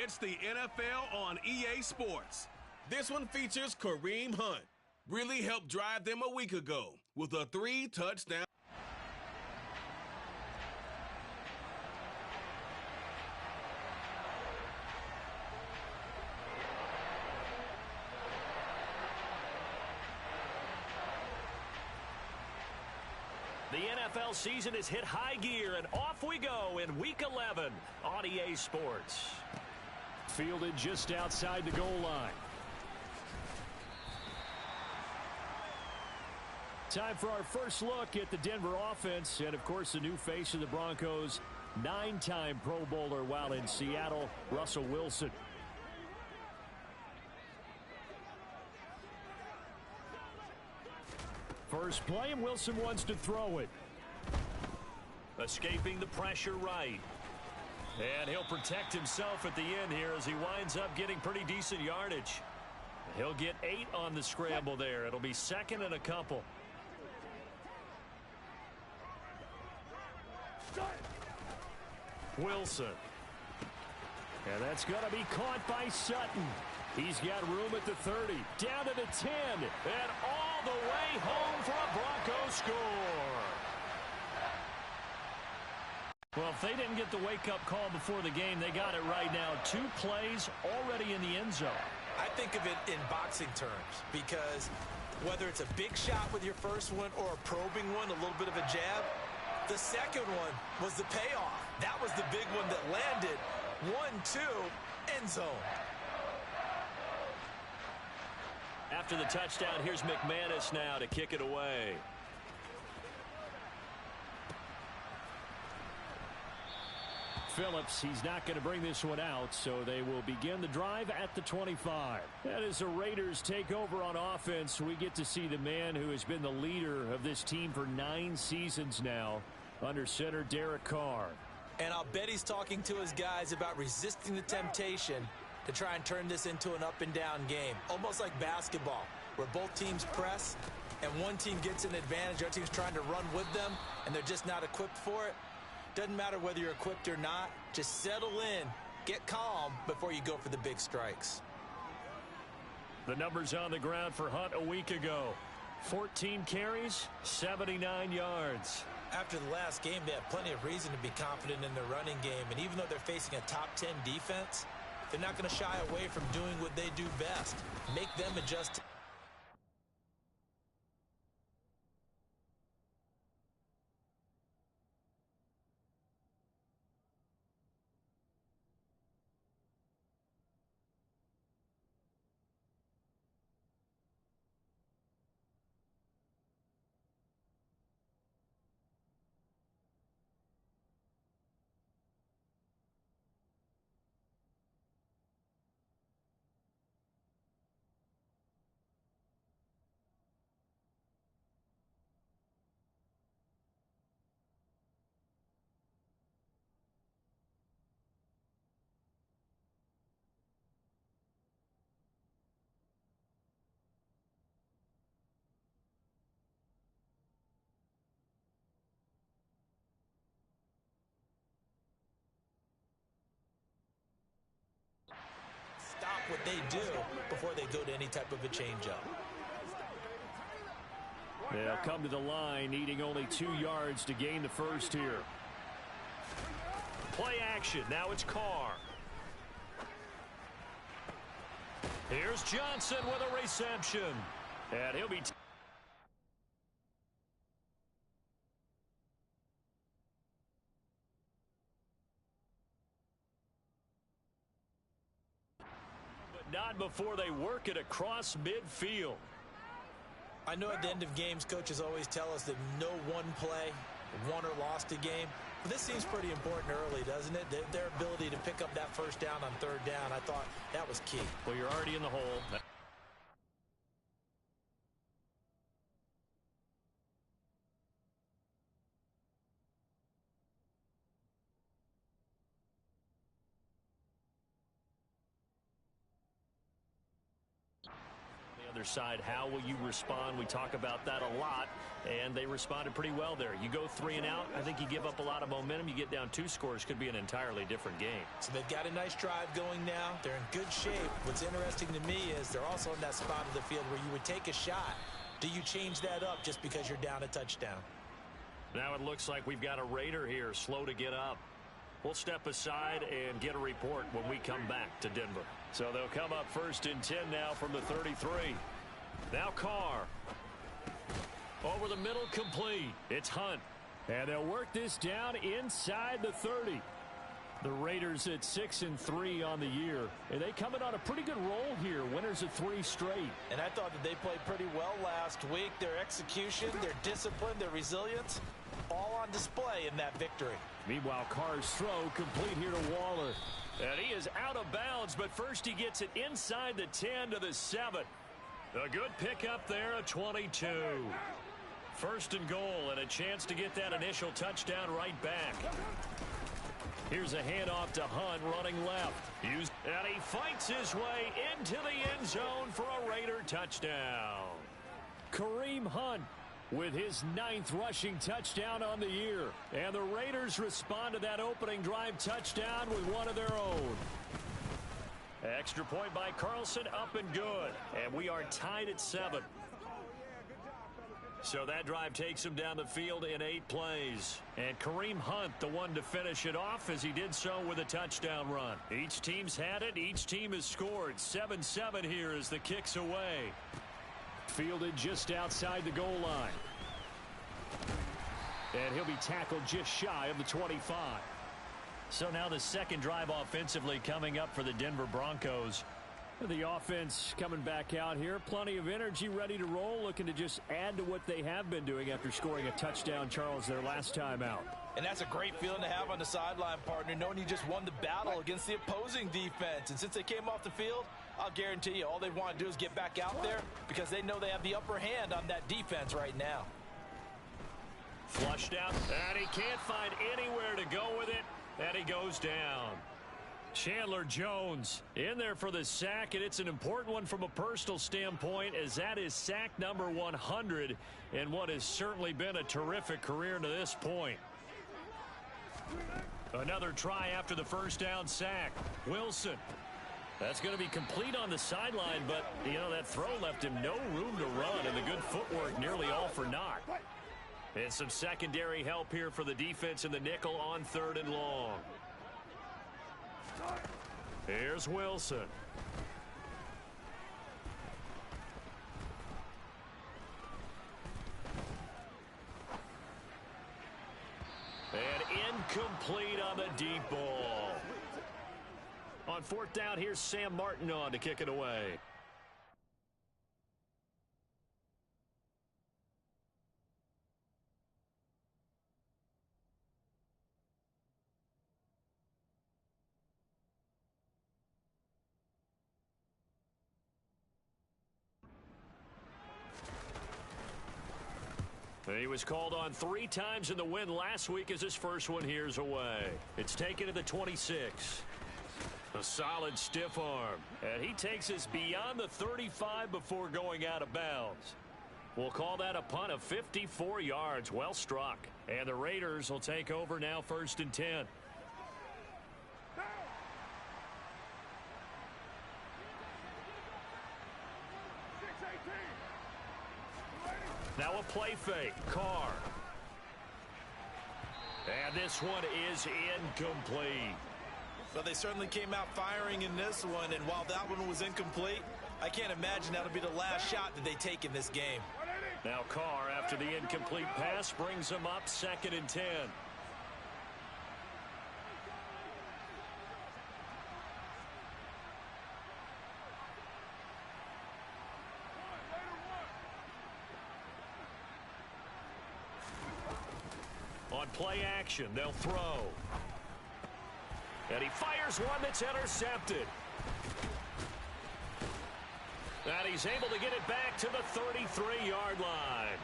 It's the NFL on EA Sports. This one features Kareem Hunt. Really helped drive them a week ago with a 3-touchdown. The NFL season has hit high gear, and off we go in Week 11 on EA Sports. Fielded just outside the goal line. Time for our first look at the Denver offense, and of course the new face of the Broncos, 9-time Pro Bowler while in Seattle, Russell Wilson. First play, and Wilson wants to throw it. Escaping the pressure right. And he'll protect himself at the end here as he winds up getting pretty decent yardage. He'll get 8 on the scramble there. It'll be second and a couple. Wilson. And that's going to be caught by Sutton. He's got room at the 30, down to the 10, and all the way home for a Broncos score. Well, if they didn't get the wake-up call before the game, they got it right now. 2 plays already in the end zone. I think of it in boxing terms because whether it's a big shot with your first one or a probing one, a little bit of a jab, the second one was the payoff. That was the big one that landed. 1-2, end zone. After the touchdown, here's McManus now to kick it away. Phillips, he's not going to bring this one out, so they will begin the drive at the 25. And as the Raiders take over on offense, we get to see the man who has been the leader of this team for 9 seasons now, under center Derek Carr. And I'll bet he's talking to his guys about resisting the temptation to try and turn this into an up-and-down game, almost like basketball, where both teams press and one team gets an advantage, the other team's trying to run with them, and they're just not equipped for it. Doesn't matter whether you're equipped or not. Just settle in, get calm before you go for the big strikes. The numbers on the ground for Hunt a week ago. 14 carries, 79 yards. After the last game, they have plenty of reason to be confident in their running game, and even though they're facing a top 10 defense, they're not going to shy away from doing what they do best. Make them adjust. Stop what they do before they go to any type of a change-up. They'll come to the line, needing only 2 yards to gain the first here. Play action. Now it's Carr. Here's Johnson with a reception. And he'll be... Not before they work it across midfield. I know at the end of games, coaches always tell us that no one play won or lost a game. But this seems pretty important early, doesn't it? Their ability to pick up that first down on third down, I thought that was key. Well, you're already in the hole. Other side, how will you respond? We talk about that a lot, and they responded pretty well there. You go 3 and out, I think you give up a lot of momentum. You get down 2 scores, could be an entirely different game. So they've got a nice drive going now. They're in good shape. What's interesting to me is they're also in that spot of the field where you would take a shot. Do you change that up just because you're down a touchdown? Now it looks like we've got a Raider here, slow to get up. We'll step aside and get a report when we come back to Denver. So they'll come up 1st and 10 now from the 33. Now Carr. Over the middle, complete. It's Hunt. And they'll work this down inside the 30. The Raiders at 6-3 on the year. And they come in on a pretty good roll here. Winners of 3 straight. And I thought that they played pretty well last week. Their execution, their discipline, their resilience, all on display in that victory. Meanwhile, Carr's throw complete here to Waller. And he is out of bounds, but first he gets it inside the 10 to the 7. A good pickup there, a 22. 1st and goal, and a chance to get that initial touchdown right back. Here's a handoff to Hunt running left. And he fights his way into the end zone for a Raider touchdown. Kareem Hunt with his 9th rushing touchdown on the year. And the Raiders respond to that opening drive touchdown with one of their own. Extra point by Carlson, up and good. And we are tied at 7. So that drive takes him down the field in 8 plays. And Kareem Hunt, the one to finish it off, as he did so with a touchdown run. Each team's had it. Each team has scored. 7-7 here as the kick's away. Fielded just outside the goal line. And he'll be tackled just shy of the 25. So now the second drive offensively coming up for the Denver Broncos. The offense coming back out here. Plenty of energy, ready to roll, looking to just add to what they have been doing after scoring a touchdown, Charles, their last time out. And that's a great feeling to have on the sideline, partner, knowing you just won the battle against the opposing defense. And since they came off the field, I'll guarantee you all they want to do is get back out there because they know they have the upper hand on that defense right now. Flushed out, and he can't find anywhere to go with it, and he goes down. Chandler Jones in there for the sack, and it's an important one from a personal standpoint, as that is sack number 100 in what has certainly been a terrific career to this point. Another try after the first down sack. Wilson. That's going to be complete on the sideline, but, you know, that throw left him no room to run, and the good footwork nearly all for naught. And some secondary help here for the defense in the nickel on 3rd and long. Here's Wilson. And incomplete on the deep ball. On 4th down, here's Sam Martin on to kick it away. He was called on 3 times in the win last week as his first one here's away. It's taken to the 26. A solid stiff arm. And he takes us beyond the 35 before going out of bounds. We'll call that a punt of 54 yards. Well struck. And the Raiders will take over now 1st and 10. Now a play fake. Carr. And this one is incomplete. Well, they certainly came out firing in this one, and while that one was incomplete, I can't imagine that'll be the last shot that they take in this game. Now Carr, after the incomplete pass, brings them up 2nd and 10. On play action, they'll throw. And he fires one that's intercepted. And he's able to get it back to the 33-yard line.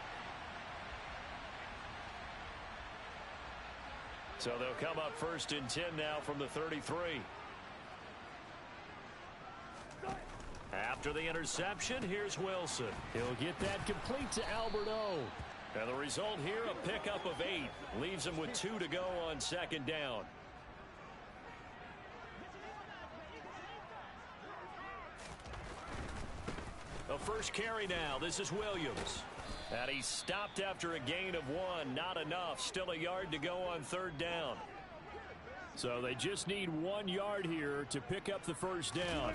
So they'll come up 1st and 10 now from the 33. After the interception, here's Wilson. He'll get that complete to Albert O. And the result here, a pickup of 8. Leaves him with 2 to go on second down. The first carry now. This is Williams. And he stopped after a gain of 1. Not enough. Still a yard to go on third down. So they just need 1 yard here to pick up the first down.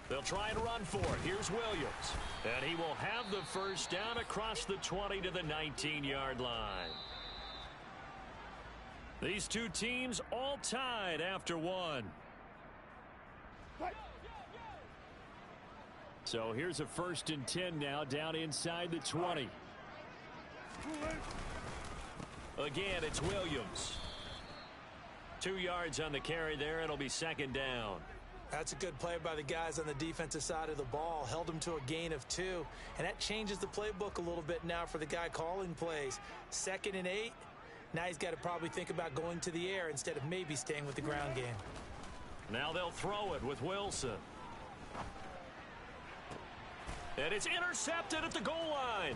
They'll try and run for it. Here's Williams. And he will have the first down across the 20 to the 19-yard line. These two teams all tied after 1. So here's a 1st and 10 now down inside the 20. Again, it's Williams. 2 yards on the carry there. It'll be second down. That's a good play by the guys on the defensive side of the ball. Held him to a gain of 2. And that changes the playbook a little bit now for the guy calling plays. 2nd and 8. Now he's got to probably think about going to the air instead of maybe staying with the ground game. Now they'll throw it with Wilson. And it's intercepted at the goal line.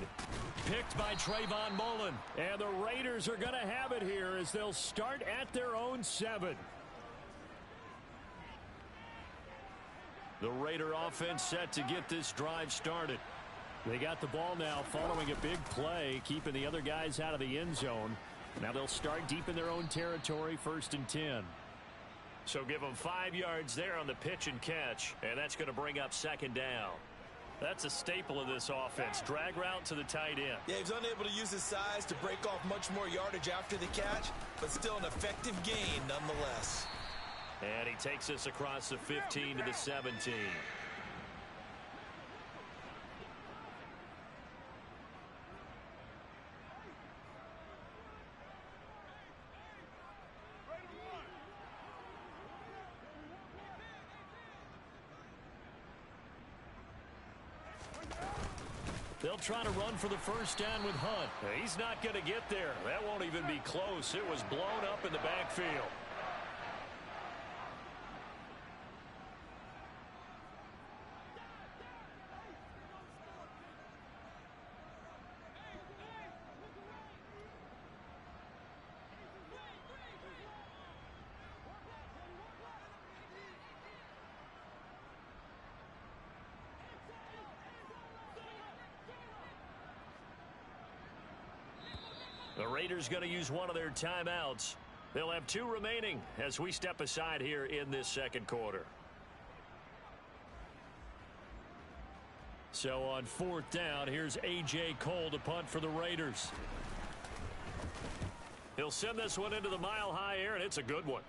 Picked by Trayvon Mullen. And the Raiders are going to have it here as they'll start at their own 7. The Raider offense set to get this drive started. They got the ball now following a big play, keeping the other guys out of the end zone. Now they'll start deep in their own territory, 1st and 10. So give them 5 yards there on the pitch and catch, and that's going to bring up second down. That's a staple of this offense. Drag route to the tight end. Yeah, he was unable to use his size to break off much more yardage after the catch, but still an effective gain nonetheless. And he takes this across the 15 to the 17. They'll try to run for the first down with Hunt. He's not going to get there. That won't even be close. It was blown up in the backfield. The Raiders going to use one of their timeouts. They'll have 2 remaining as we step aside here in this second quarter. So on 4th down, here's A.J. Cole to punt for the Raiders. He'll send this one into the mile-high air, and it's a good one.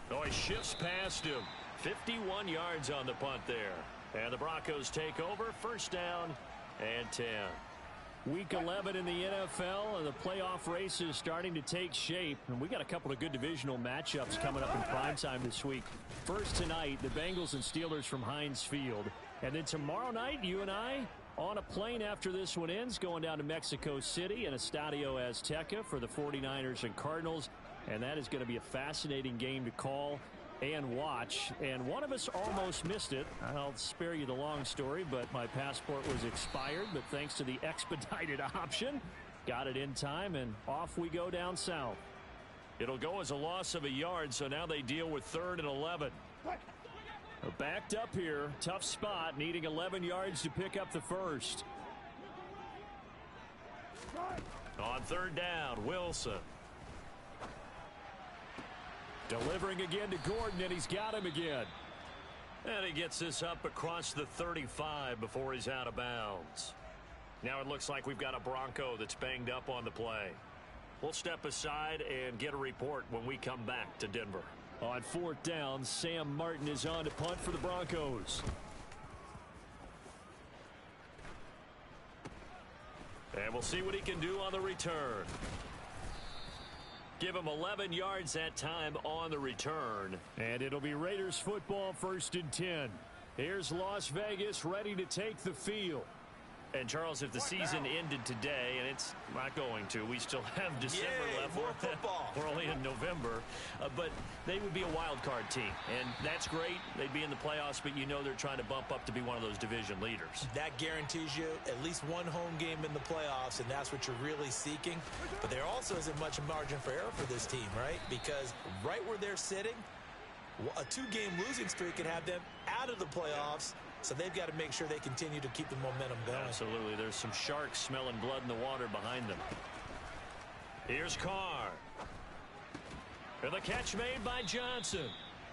Oh, he shifts past him. 51 yards on the punt there. And the Broncos take over, first down and 10. Week 11 in the NFL, and the playoff race is starting to take shape. And we got a couple of good divisional matchups coming up in primetime this week. First tonight, the Bengals and Steelers from Heinz Field. And then tomorrow night, you and I on a plane after this one ends, going down to Mexico City and Estadio Azteca for the 49ers and Cardinals. And that is going to be a fascinating game to call and watch. And one of us almost missed it. I'll spare you the long story, but my passport was expired. But thanks to the expedited option, got it in time, and off we go down south. It'll go as a loss of a yard, so now they deal with 3rd and 11. Backed up here, tough spot, needing 11 yards to pick up the first. On 3rd down, Wilson. Delivering again to Gordon, and he's got him again. And he gets this up across the 35 before he's out of bounds. Now it looks like we've got a Bronco that's banged up on the play. We'll step aside and get a report when we come back to Denver. On 4th down, Sam Martin is on to punt for the Broncos. And we'll see what he can do on the return. Give him 11 yards that time on the return. And it'll be Raiders football, 1st and 10. Here's Las Vegas ready to take the field. And, Charles, if the season ended today, and it's not going to, we still have December left. More football. We're only in November. But they would be a wild card team, and that's great. They'd be in the playoffs, but you know they're trying to bump up to be one of those division leaders. That guarantees you at least one home game in the playoffs, and that's what you're really seeking. But there also isn't much margin for error for this team, right? Because right where they're sitting, a 2-game losing streak could have them out of the playoffs. So they've got to make sure they continue to keep the momentum going. Absolutely. There's some sharks smelling blood in the water behind them. Here's Carr. And the catch made by Johnson.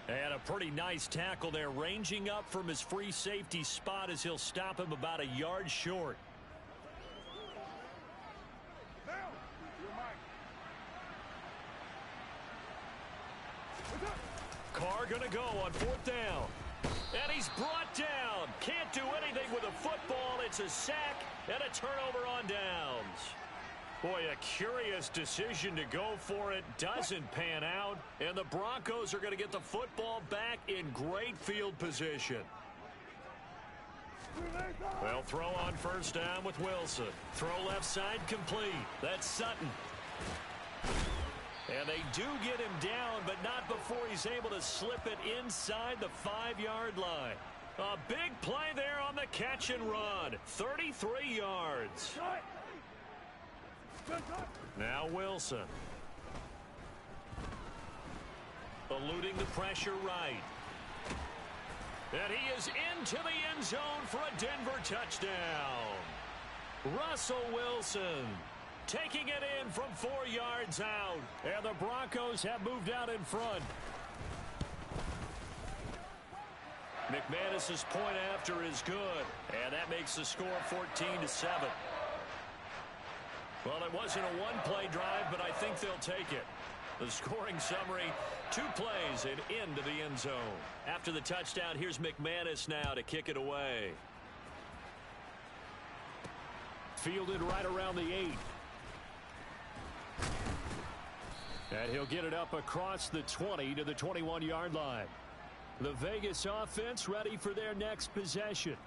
And a pretty nice tackle there, ranging up from his free safety spot as he'll stop him about a yard short. Carr going to go on 4th down. And he's brought down. Can't do anything with a football. It's a sack and a turnover on downs. Boy, a curious decision to go for it. Doesn't pan out. And the Broncos are going to get the football back in great field position. They'll throw on 1st down with Wilson. Throw left side complete. That's Sutton. And they do get him down, but not before he's able to slip it inside the 5-yard line. A big play there on the catch and run. 33 yards. Now Wilson. Eluding the pressure right. And he is into the end zone for a Denver touchdown. Russell Wilson taking it in from 4 yards out. And the Broncos have moved out in front. McManus's point after is good. And that makes the score 14-7. Well, it wasn't a one-play drive, but I think they'll take it. The scoring summary, 2 plays and into the end zone. After the touchdown, here's McManus now to kick it away. Fielded right around the 8. And he'll get it up across the 20 to the 21-yard line. The Vegas offense ready for their next possession.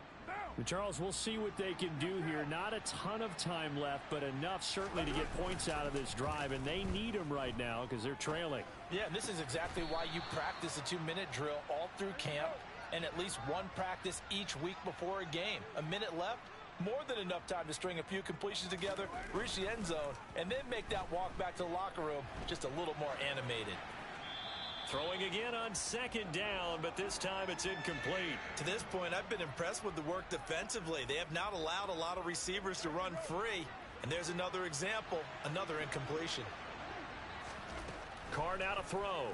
Charles, we'll see what they can do here. Not a ton of time left, but enough certainly to get points out of this drive, and they need them right now because they're trailing. Yeah, and this is exactly why you practice a 2-minute drill all through camp and at least one practice each week before a game. A minute left, more than enough time to string a few completions together, reach the end zone, and then make that walk back to the locker room just a little more animated. Throwing again on 2nd down, but this time it's incomplete. To this point, I've been impressed with the work defensively. They have not allowed a lot of receivers to run free. And there's another example, another incompletion. Carr now to throw.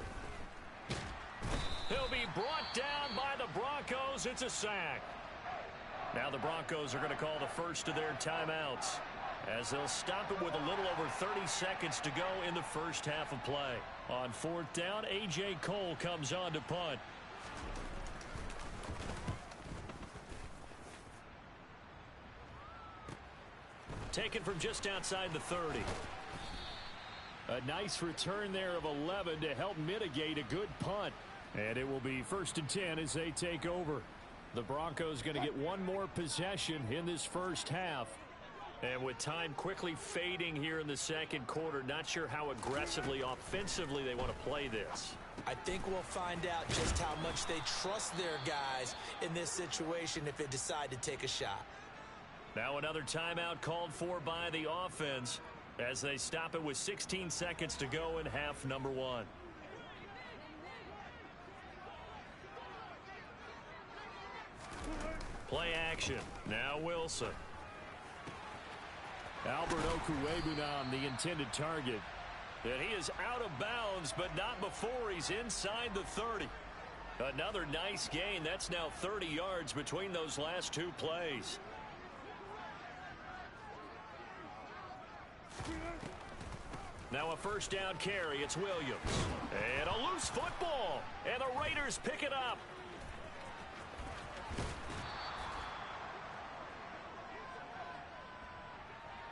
He'll be brought down by the Broncos. It's a sack. Now the Broncos are going to call the first of their timeouts, as they'll stop it with a little over 30 seconds to go in the first half of play. On 4th down, A.J. Cole comes on to punt. Taken from just outside the 30. A nice return there of 11 to help mitigate a good punt. And it will be 1st and 10 as they take over. The Broncos going to get one more possession in this first half. And with time quickly fading here in the second quarter, not sure how aggressively, offensively they want to play this. I think we'll find out just how much they trust their guys in this situation if they decide to take a shot. Now another timeout called for by the offense as they stop it with 16 seconds to go in half number 1. Play action. Now Wilson. Albert Okwuegbunam, the intended target. And he is out of bounds, but not before he's inside the 30. Another nice gain. That's now 30 yards between those last 2 plays. Now a first down carry. It's Williams. And a loose football. And the Raiders pick it up.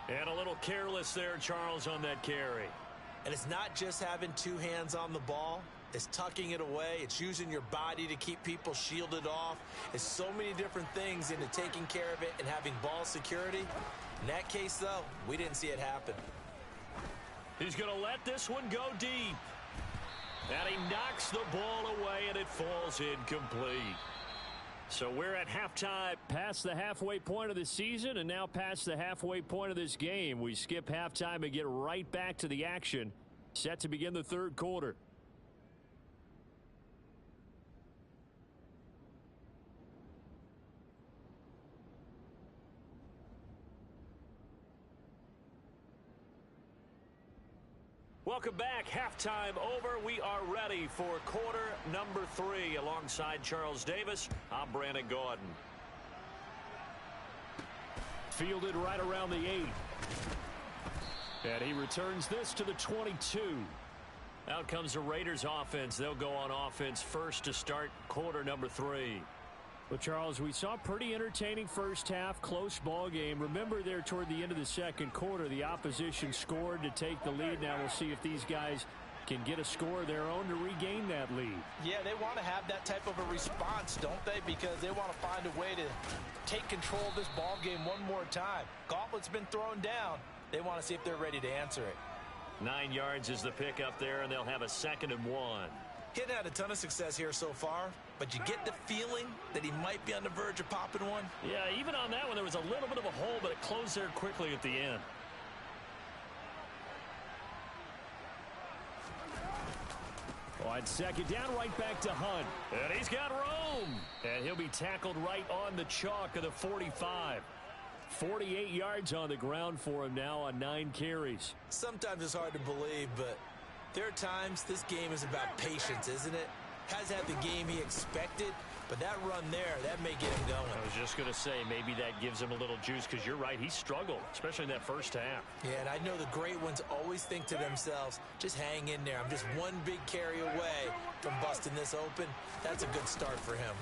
And a little careless there, Charles, on that carry. And it's not just having 2 hands on the ball. It's tucking it away. It's using your body to keep people shielded off. It's so many different things into taking care of it and having ball security. In that case, though, we didn't see it happen. He's going to let this one go deep. And he knocks the ball away, and it falls incomplete. So we're at halftime, past the halfway point of the season, and now past the halfway point of this game. We skip halftime and get right back to the action. Set to begin the third quarter. Welcome back. Halftime over. We are ready for quarter number 3. Alongside Charles Davis, I'm Brandon Gaudin. Fielded right around the 8. And he returns this to the 22. Out comes the Raiders offense. They'll go on offense first to start quarter number 3. Well, Charles, we saw a pretty entertaining first half, close ball game. Remember there toward the end of the second quarter, the opposition scored to take the lead. Now we'll see if these guys can get a score of their own to regain that lead. Yeah, they want to have that type of a response, don't they? Because they want to find a way to take control of this ball game one more time. Gauntlet's been thrown down. They want to see if they're ready to answer it. 9 yards is the pickup there, and they'll have a 2nd and 1. He hadn't had a ton of success here so far, but you get the feeling that he might be on the verge of popping one. Yeah, even on that one, there was a little bit of a hole, but it closed there quickly at the end. On 2nd down, right back to Hunt. And he's got room. And he'll be tackled right on the chalk of the 45. 48 yards on the ground for him now on 9 carries. Sometimes it's hard to believe, but there are times this game is about patience, isn't it? Hasn't had the game he expected, but that run there, that may get him going. I was just going to say, maybe that gives him a little juice, because you're right, he struggled, especially in that first half. Yeah, and I know the great ones always think to themselves, just hang in there. I'm just one big carry away from busting this open. That's a good start for him.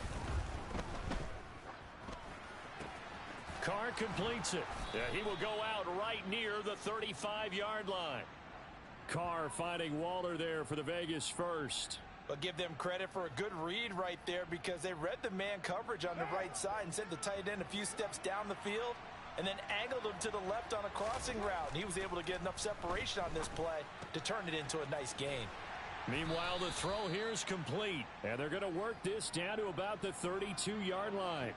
Carr completes it. He will go out right near the 35-yard line. Carr finding Waller there for the Vegas first. But give them credit for a good read right there, because they read the man coverage on the right side and sent the tight end a few steps down the field and then angled him to the left on a crossing route. And he was able to get enough separation on this play to turn it into a nice gain. Meanwhile, the throw here is complete, and they're going to work this down to about the 32-yard line.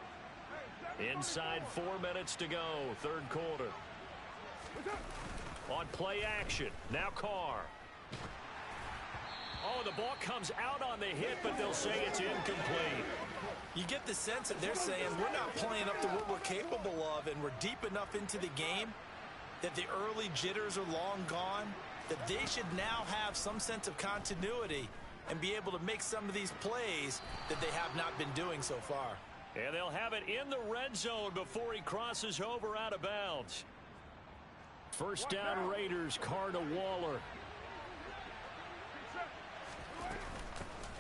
Inside 4 minutes to go, third quarter. On play action, now Carr. Oh, the ball comes out on the hit, but they'll say it's incomplete. You get the sense that they're saying we're not playing up to what we're capable of, and we're deep enough into the game that the early jitters are long gone, that they should now have some sense of continuity and be able to make some of these plays that they have not been doing so far. And they'll have it in the red zone before he crosses over out of bounds. First down Raiders, Carr to Waller.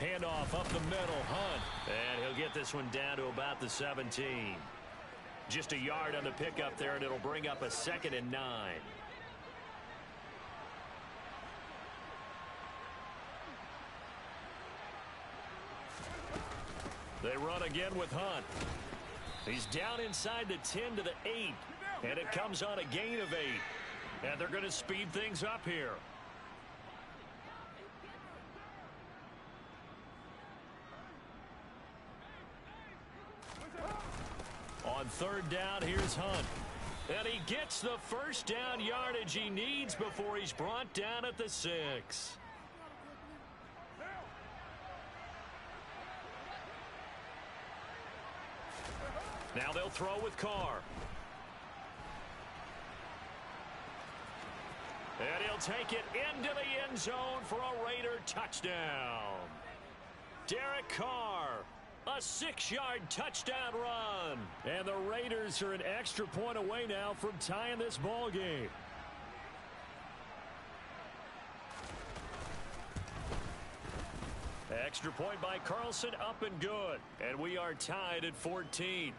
Handoff up the middle, Hunt. And he'll get this one down to about the 17. Just a yard on the pickup there, and it'll bring up a 2nd and 9. They run again with Hunt. He's down inside the 10 to the 8. And it comes on a gain of 8. And they're going to speed things up here. On third down, here's Hunt. And he gets the first down yardage he needs before he's brought down at the 6. Now they'll throw with Carr. And he'll take it into the end zone for a Raider touchdown. Derek Carr, a 6-yard touchdown run. And the Raiders are an extra point away now from tying this ball game. Extra point by Carlson, up and good. And we are tied at 14.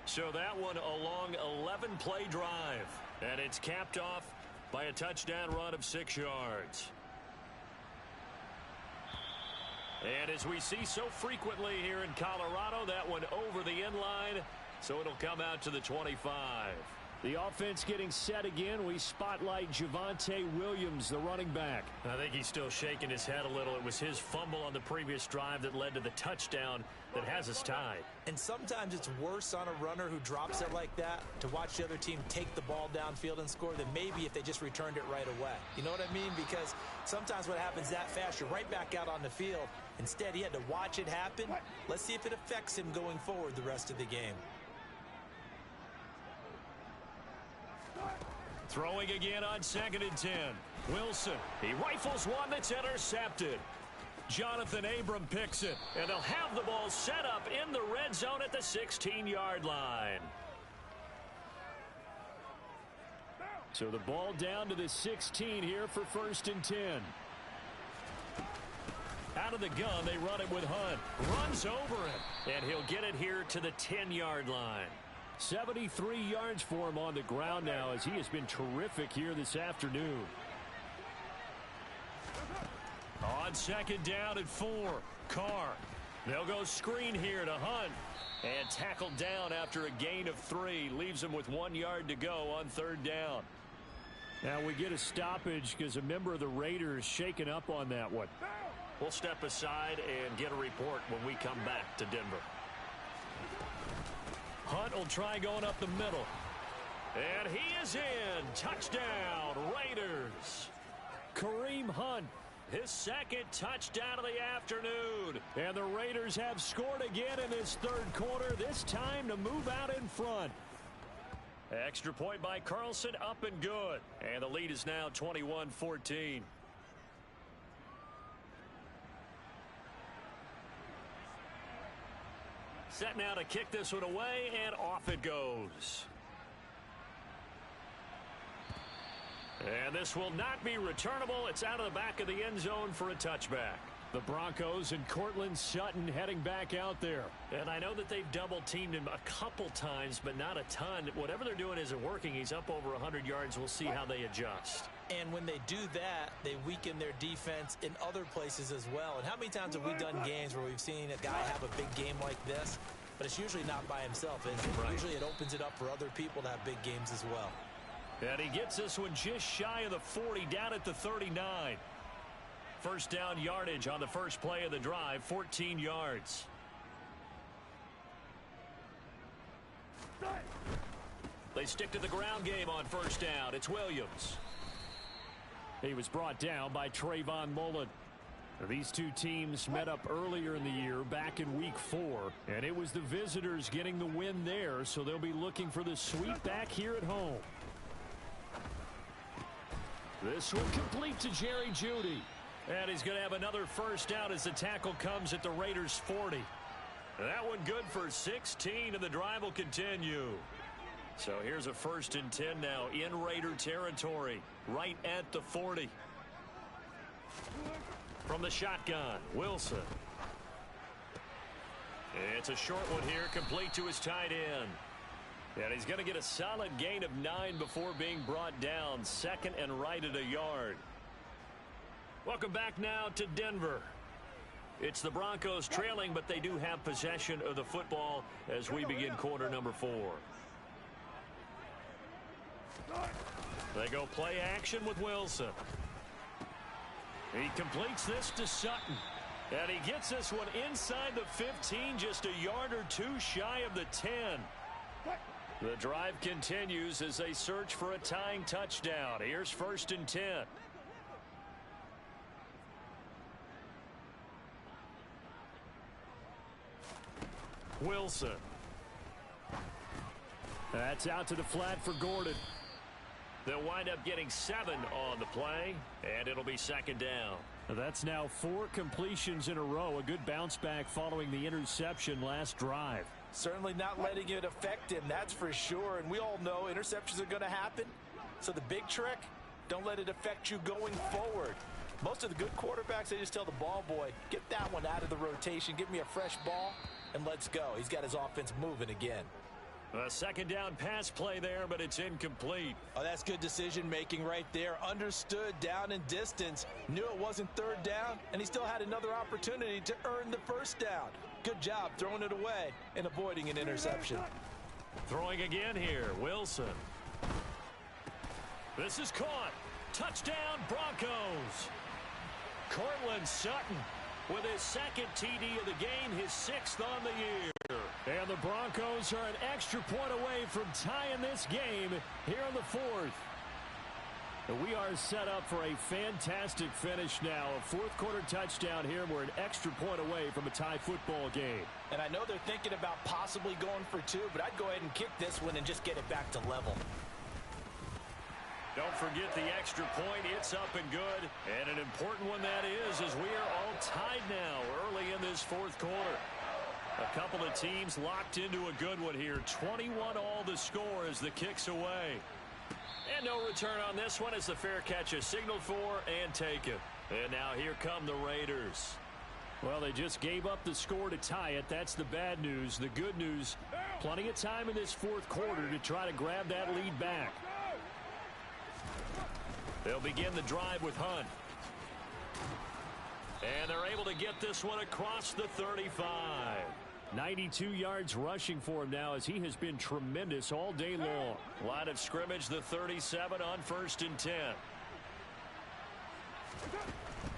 So that one a long 11-play drive. And it's capped off by a touchdown run of 6 yards. And as we see so frequently here in Colorado, that one over the end line, so it'll come out to the 25. The offense getting set again. We spotlight Javonte Williams, the running back. I think he's still shaking his head a little. It was his fumble on the previous drive that led to the touchdown that has us tied. And sometimes it's worse on a runner who drops it like that to watch the other team take the ball downfield and score than maybe if they just returned it right away. You know what I mean? Because sometimes what happens that fast, you're right back out on the field. Instead, he had to watch it happen. Let's see if it affects him going forward the rest of the game. Throwing again on 2nd and 10. Wilson, he rifles one that's intercepted. Jonathan Abram picks it, and they'll have the ball set up in the red zone at the 16-yard line. So the ball down to the 16 here for 1st and 10. Out of the gun, they run it with Hunt. Runs over him, and he'll get it here to the 10-yard line. 73 yards for him on the ground now as he has been terrific here this afternoon. On 2nd down at 4, Carr. They'll go screen here to Hunt. And tackled down after a gain of 3. Leaves him with 1 yard to go on 3rd down. Now we get a stoppage because a member of the Raiders shaken up on that one. We'll step aside and get a report when we come back to Denver. Hunt will try going up the middle. And he is in. Touchdown, Raiders. Kareem Hunt, his 2nd touchdown of the afternoon. And the Raiders have scored again in this 3rd quarter, this time to move out in front. Extra point by Carlson, up and good. And the lead is now 21-14. Set now to kick this one away, and off it goes. And this will not be returnable. It's out of the back of the end zone for a touchback. The Broncos and Cortland Sutton heading back out there. And I know that they've double-teamed him a couple times, but not a ton. Whatever they're doing isn't working. He's up over 100 yards. We'll see how they adjust. And when they do that, they weaken their defense in other places as well. And how many times have we done games where we've seen a guy have a big game like this? But it's usually not by himself, is it? Right. Usually it opens it up for other people to have big games as well. And he gets this one just shy of the 40, down at the 39. First down yardage on the first play of the drive, 14 yards. They stick to the ground game on first down. It's Williams. He was brought down by Trayvon Mullen. These two teams met up earlier in the year, back in week 4, and it was the visitors getting the win there, so they'll be looking for the sweep back here at home. This one complete to Jerry Jeudy. And he's going to have another first down as the tackle comes at the Raiders' 40. That one good for 16, and the drive will continue. So here's a 1st and 10 now in Raider territory, right at the 40. From the shotgun, Wilson. It's a short one here, complete to his tight end. And he's going to get a solid gain of 9 before being brought down. 2nd and right at a yard. Welcome back now to Denver. It's the Broncos trailing, but they do have possession of the football as we begin quarter number 4. They go play action with Wilson. He completes this to Sutton. And he gets this one inside the 15, just a yard or 2 shy of the 10. The drive continues as they search for a tying touchdown. Here's 1st and 10. Wilson. That's out to the flat for Gordon. They'll wind up getting 7 on the play, and it'll be 2nd down. That's now 4 completions in a row. A good bounce back following the interception last drive. Certainly not letting it affect him, that's for sure. And we all know interceptions are going to happen. So the big trick, don't let it affect you going forward. Most of the good quarterbacks, they just tell the ball boy, get that one out of the rotation, give me a fresh ball, and let's go. He's got his offense moving again. A second down pass play there, but it's incomplete. Oh, that's good decision-making right there. Understood down and distance. Knew it wasn't third down, and he still had another opportunity to earn the first down. Good job throwing it away and avoiding an interception. Throwing again here, Wilson. This is caught. Touchdown, Broncos. Courtland Sutton with his second TD of the game, his 6th on the year. And the Broncos are an extra point away from tying this game here in the 4th. We are set up for a fantastic finish now. A 4th quarter touchdown here. We're an extra point away from a tie football game. And I know they're thinking about possibly going for 2, but I'd go ahead and kick this one and just get it back to level. Don't forget the extra point. It's up and good. And an important one that is, as we are all tied now early in this 4th quarter. A couple of teams locked into a good one here. 21 all the score as the kick's away. And no return on this one as the fair catch is signaled for and taken. And now here come the Raiders. Well, they just gave up the score to tie it. That's the bad news. The good news, plenty of time in this 4th quarter to try to grab that lead back. They'll begin the drive with Hunt. And they're able to get this one across the 35. 92 yards rushing for him now as he has been tremendous all day long. Line of scrimmage, the 37 on 1st and 10.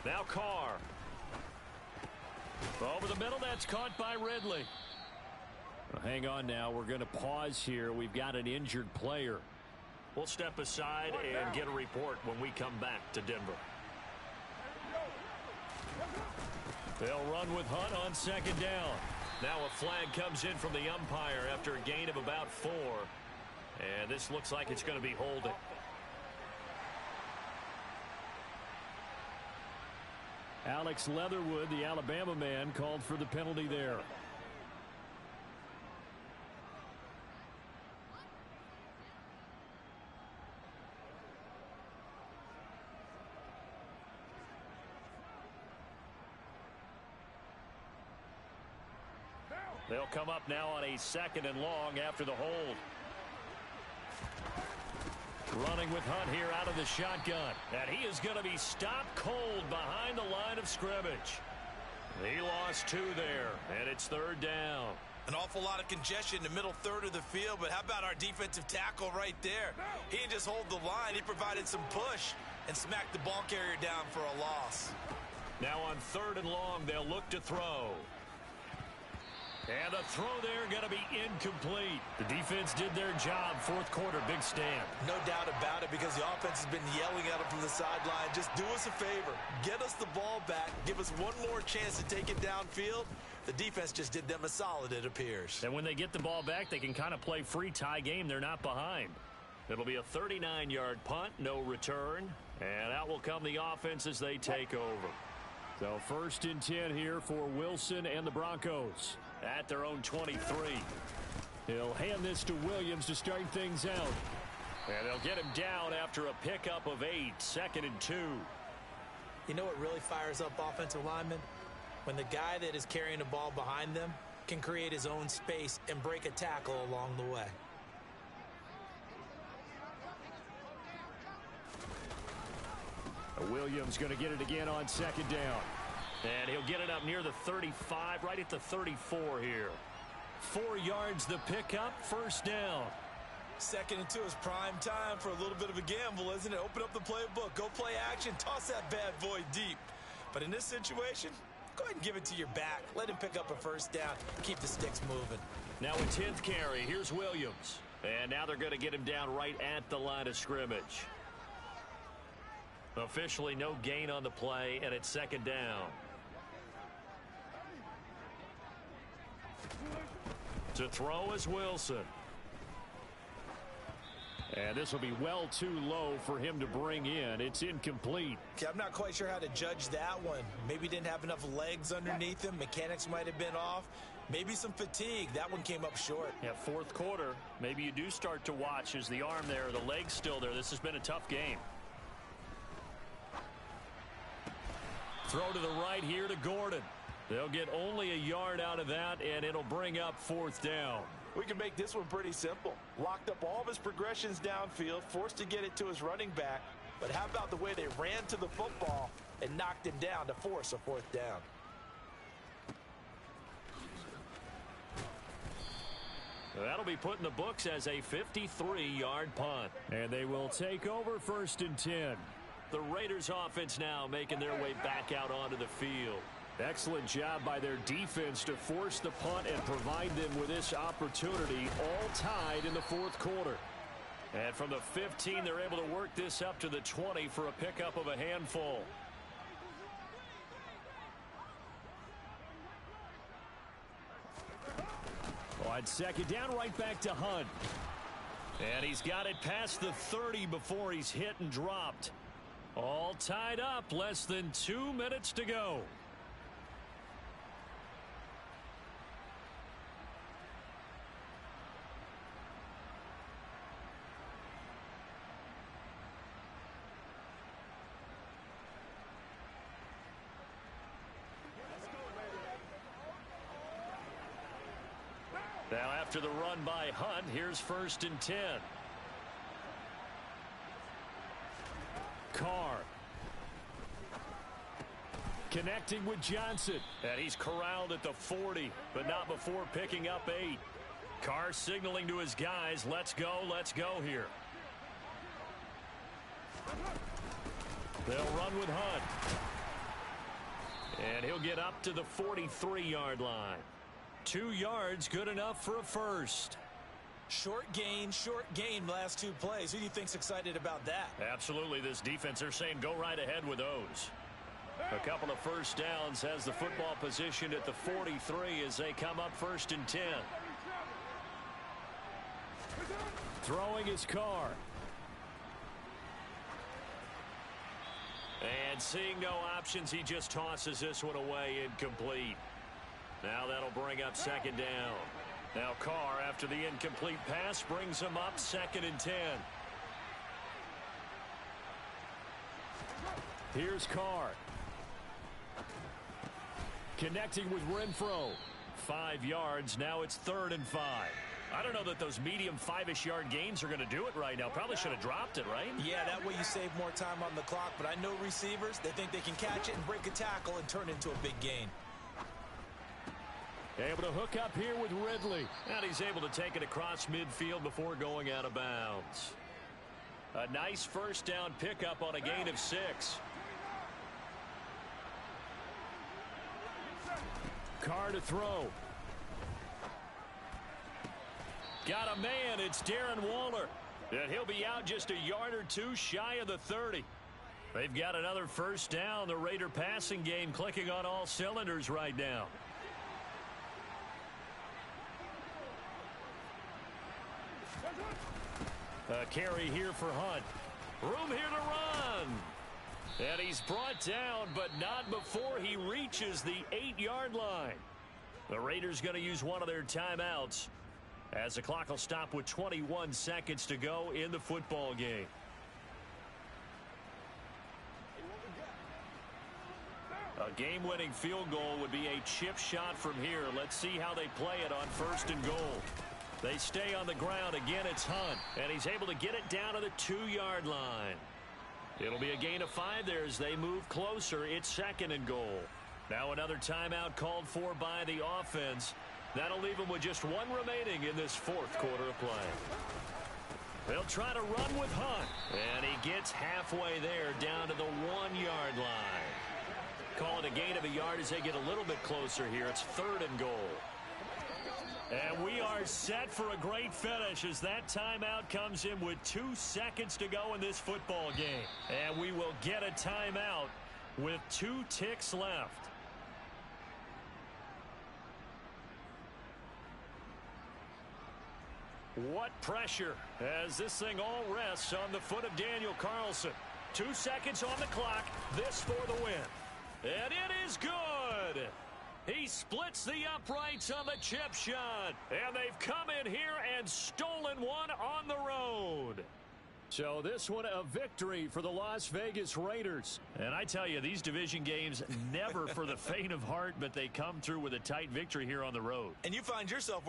Now Carr. Over the middle, that's caught by Ridley. Well, hang on now, we're going to pause here. We've got an injured player. We'll step aside and get a report when we come back to Denver. They'll run with Hunt on 2nd down. Now a flag comes in from the umpire after a gain of about 4. And this looks like it's going to be holding. Alex Leatherwood, the Alabama man, called for the penalty there. They'll come up now on a 2nd and long after the hold. Running with Hunt here out of the shotgun. And he is going to be stopped cold behind the line of scrimmage. He lost 2 there, and it's 3rd down. An awful lot of congestion in the middle third of the field, but how about our defensive tackle right there? He didn't just hold the line. He provided some push and smacked the ball carrier down for a loss. Now on 3rd and long, they'll look to throw. And a throw there going to be incomplete. The defense did their job. 4th quarter, big stand. No doubt about it, because the offense has been yelling at them from the sideline. Just do us a favor. Get us the ball back. Give us one more chance to take it downfield. The defense just did them a solid, it appears. And when they get the ball back, they can kind of play free tie game. They're not behind. It'll be a 39-yard punt, no return. And out will come the offense as they take over. So 1st and 10 here for Wilson and the Broncos. At their own 23. He'll hand this to Williams to start things out. And they'll get him down after a pickup of 8. 2nd and 2. You know what really fires up offensive linemen? When the guy that is carrying the ball behind them can create his own space and break a tackle along the way. Williams going to get it again on 2nd down. And he'll get it up near the 35, right at the 34 here. 4 yards the pickup, 1st down. 2nd and 2 is prime time for a little bit of a gamble, isn't it? Open up the playbook, go play action, toss that bad boy deep. But in this situation, go ahead and give it to your back. Let him pick up a 1st down, keep the sticks moving. Now a 10th carry, here's Williams. And now they're going to get him down right at the line of scrimmage. Officially no gain on the play, and it's 2nd down. To throw is Wilson. And this will be well too low for him to bring in. It's incomplete. Okay, I'm not quite sure how to judge that one. Maybe didn't have enough legs underneath him. Mechanics might have been off. Maybe some fatigue. That one came up short. Yeah, 4th quarter. Maybe you do start to watch as the arm there, the leg's still there. This has been a tough game. Throw to the right here to Gordon. They'll get only a yard out of that, and it'll bring up 4th down. We can make this one pretty simple. Locked up all of his progressions downfield, forced to get it to his running back. But how about the way they ran to the football and knocked him down to force a fourth down? That'll be put in the books as a 53-yard punt. And they will take over 1st and 10. The Raiders offense now making their way back out onto the field. Excellent job by their defense to force the punt and provide them with this opportunity, all tied in the 4th quarter. And from the 15, they're able to work this up to the 20 for a pickup of a handful. On 2nd down, right back to Hunt. And he's got it past the 30 before he's hit and dropped. All tied up, less than 2 minutes to go. Now after the run by Hunt, here's 1st and 10. Carr. Connecting with Johnson. And he's corralled at the 40, but not before picking up 8. Carr signaling to his guys, let's go here. They'll run with Hunt. And he'll get up to the 43-yard line. 2 yards, good enough for a first. Short gain last 2 plays. Who do you think's excited about that? Absolutely. This defense, they're saying go right ahead with those. A couple of first downs, has the football positioned at the 43 as they come up 1st and 10. Throwing his Carr. And seeing no options, he just tosses this one away, incomplete. Now that'll bring up 2nd down. Now Carr, after the incomplete pass, brings him up 2nd and 10. Here's Carr. Connecting with Renfro. 5 yards, now it's 3rd and 5. I don't know that those medium 5-ish yard gains are going to do it right now. Probably should have dropped it, right? Yeah, that way you save more time on the clock. But I know receivers, they think they can catch it and break a tackle and turn it into a big gain. Able to hook up here with Ridley. And he's able to take it across midfield before going out of bounds. A nice first down pickup on a gain of 6. Carr to throw. Got a man. It's Darren Waller. And he'll be out just a yard or 2 shy of the 30. They've got another first down. The Raider passing game clicking on all cylinders right now. A carry here for Hunt. Room here to run. And he's brought down, but not before he reaches the 8-yard line. The Raiders going to use one of their timeouts as the clock will stop with 21 seconds to go in the football game. A game-winning field goal would be a chip shot from here. Let's see how they play it on 1st and goal. They stay on the ground. Again, it's Hunt. And he's able to get it down to the 2-yard line. It'll be a gain of 5 there as they move closer. It's 2nd and goal. Now another timeout called for by the offense. That'll leave them with just 1 remaining in this 4th quarter of play. They'll try to run with Hunt. And he gets halfway there down to the 1-yard line. Call it a gain of a yard as they get a little bit closer here. It's 3rd and goal. And we are set for a great finish as that timeout comes in with 2 seconds to go in this football game. And we will get a timeout with 2 ticks left. What pressure as this thing all rests on the foot of Daniel Carlson. 2 seconds on the clock. This for the win. And it is good. He splits the uprights on the chip shot. And they've come in here and stolen one on the road. So this one a victory for the Las Vegas Raiders. And I tell you, these division games never for the faint of heart, but they come through with a tight victory here on the road. And you find yourself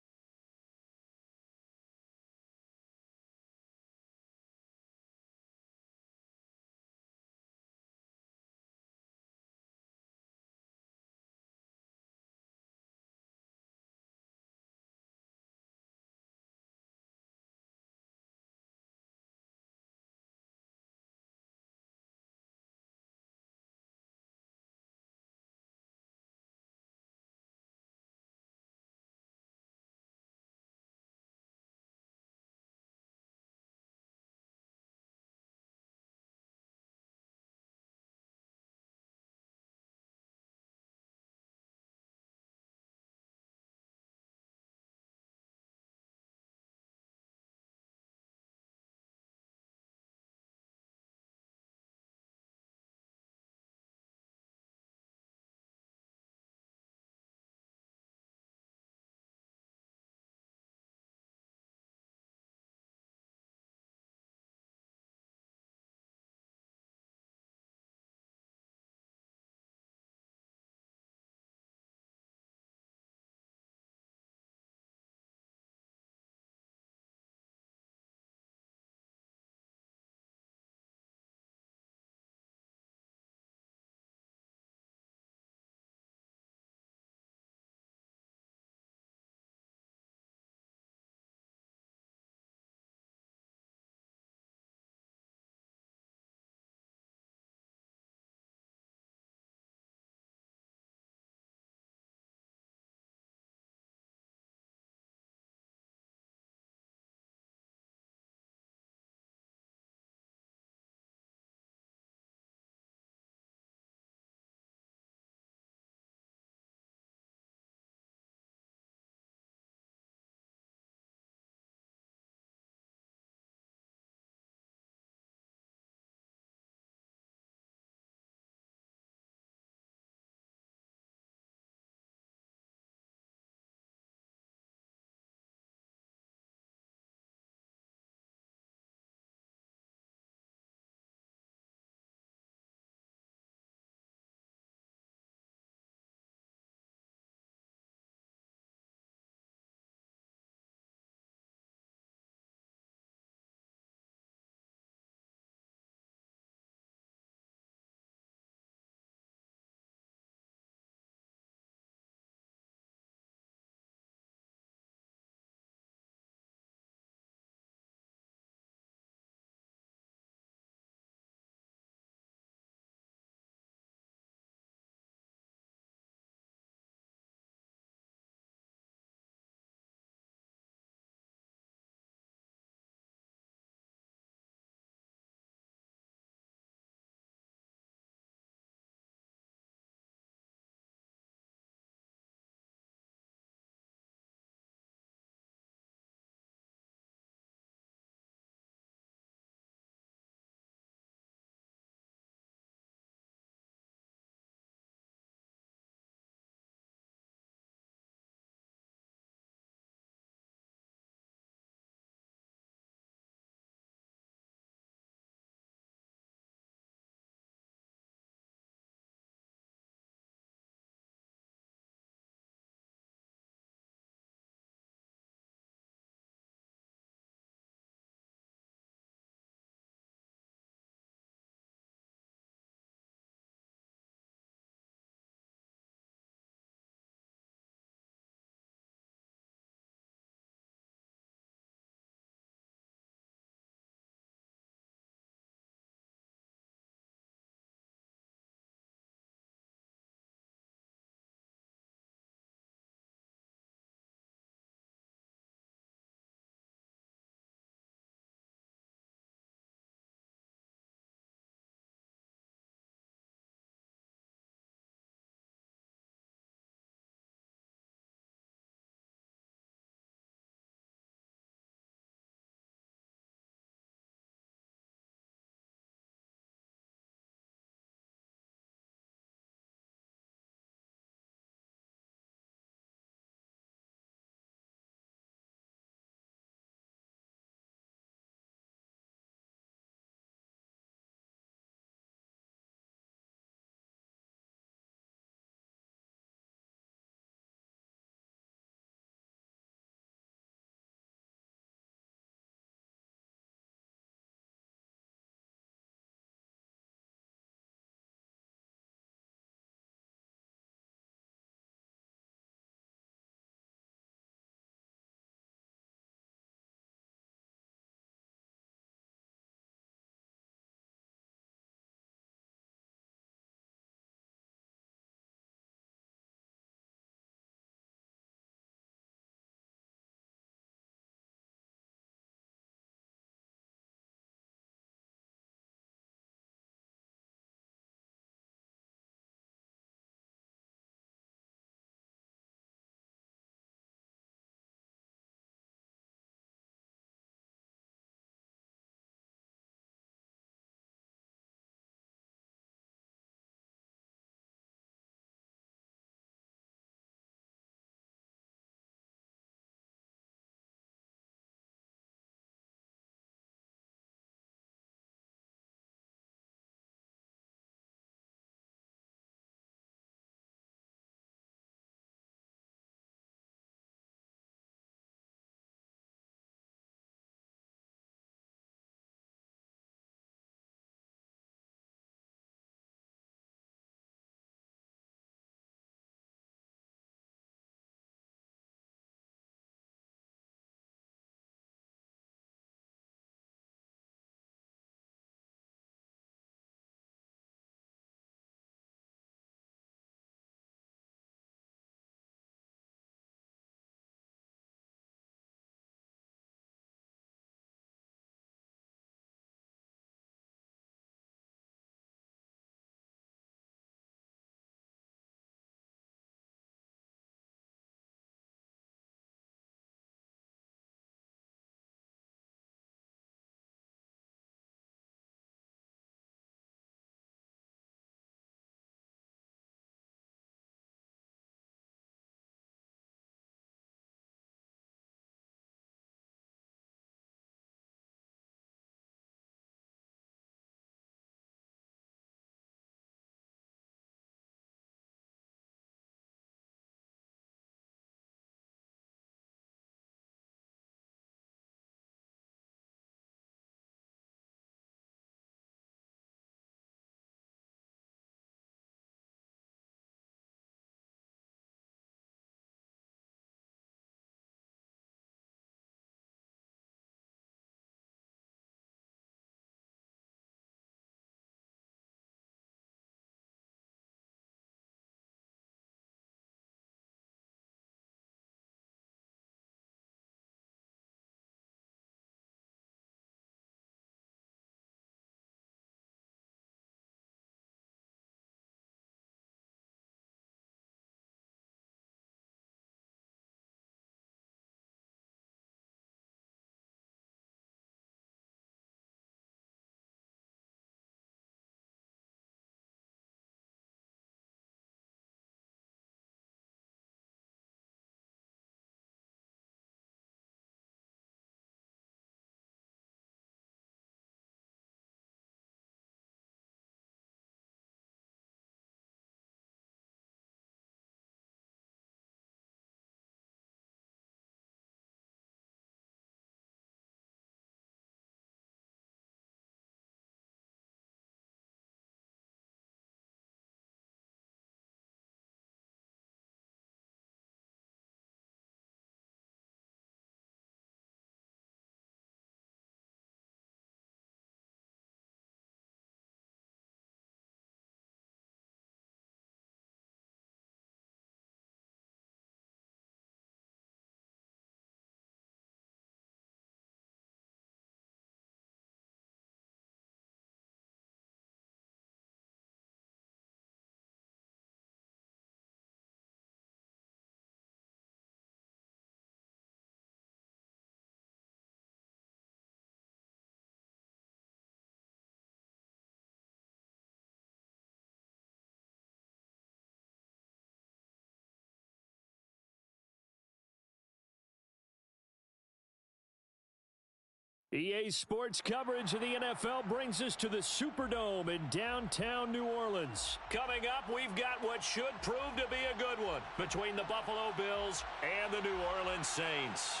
EA Sports coverage of the NFL brings us to the Superdome in downtown New Orleans. Coming up, we've got what should prove to be a good one between the Buffalo Bills and the New Orleans Saints.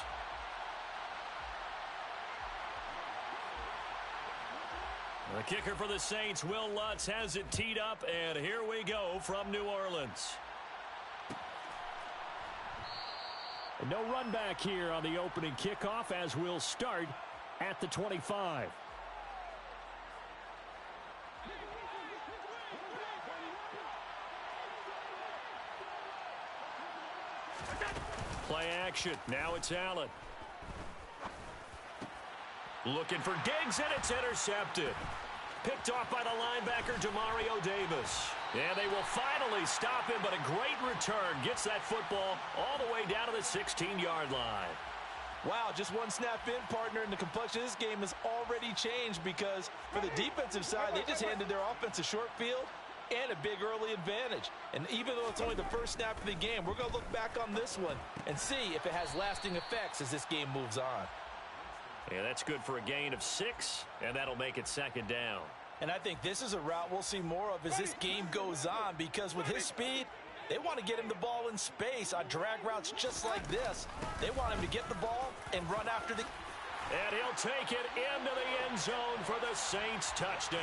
The kicker for the Saints, Will Lutz, has it teed up, and here we go from New Orleans. And no run back here on the opening kickoff as we'll start at the 25. Play action. Now it's Allen. Looking for Diggs, and it's intercepted. Picked off by the linebacker, Demario Davis. And they will finally stop him, but a great return. Gets that football all the way down to the 16-yard line. Wow, just one snap in, partner, and the complexion of this game has already changed because for the defensive side, they just handed their offense a short field and a big early advantage. And even though it's only the first snap of the game, we're going to look back on this one and see if it has lasting effects as this game moves on. Yeah, that's good for a gain of 6, and that'll make it second down. And I think this is a route we'll see more of as this game goes on because with his speed, they want to get him the ball in space on drag routes just like this. They want him to get the ball and run after the... And he'll take it into the end zone for the Saints touchdown.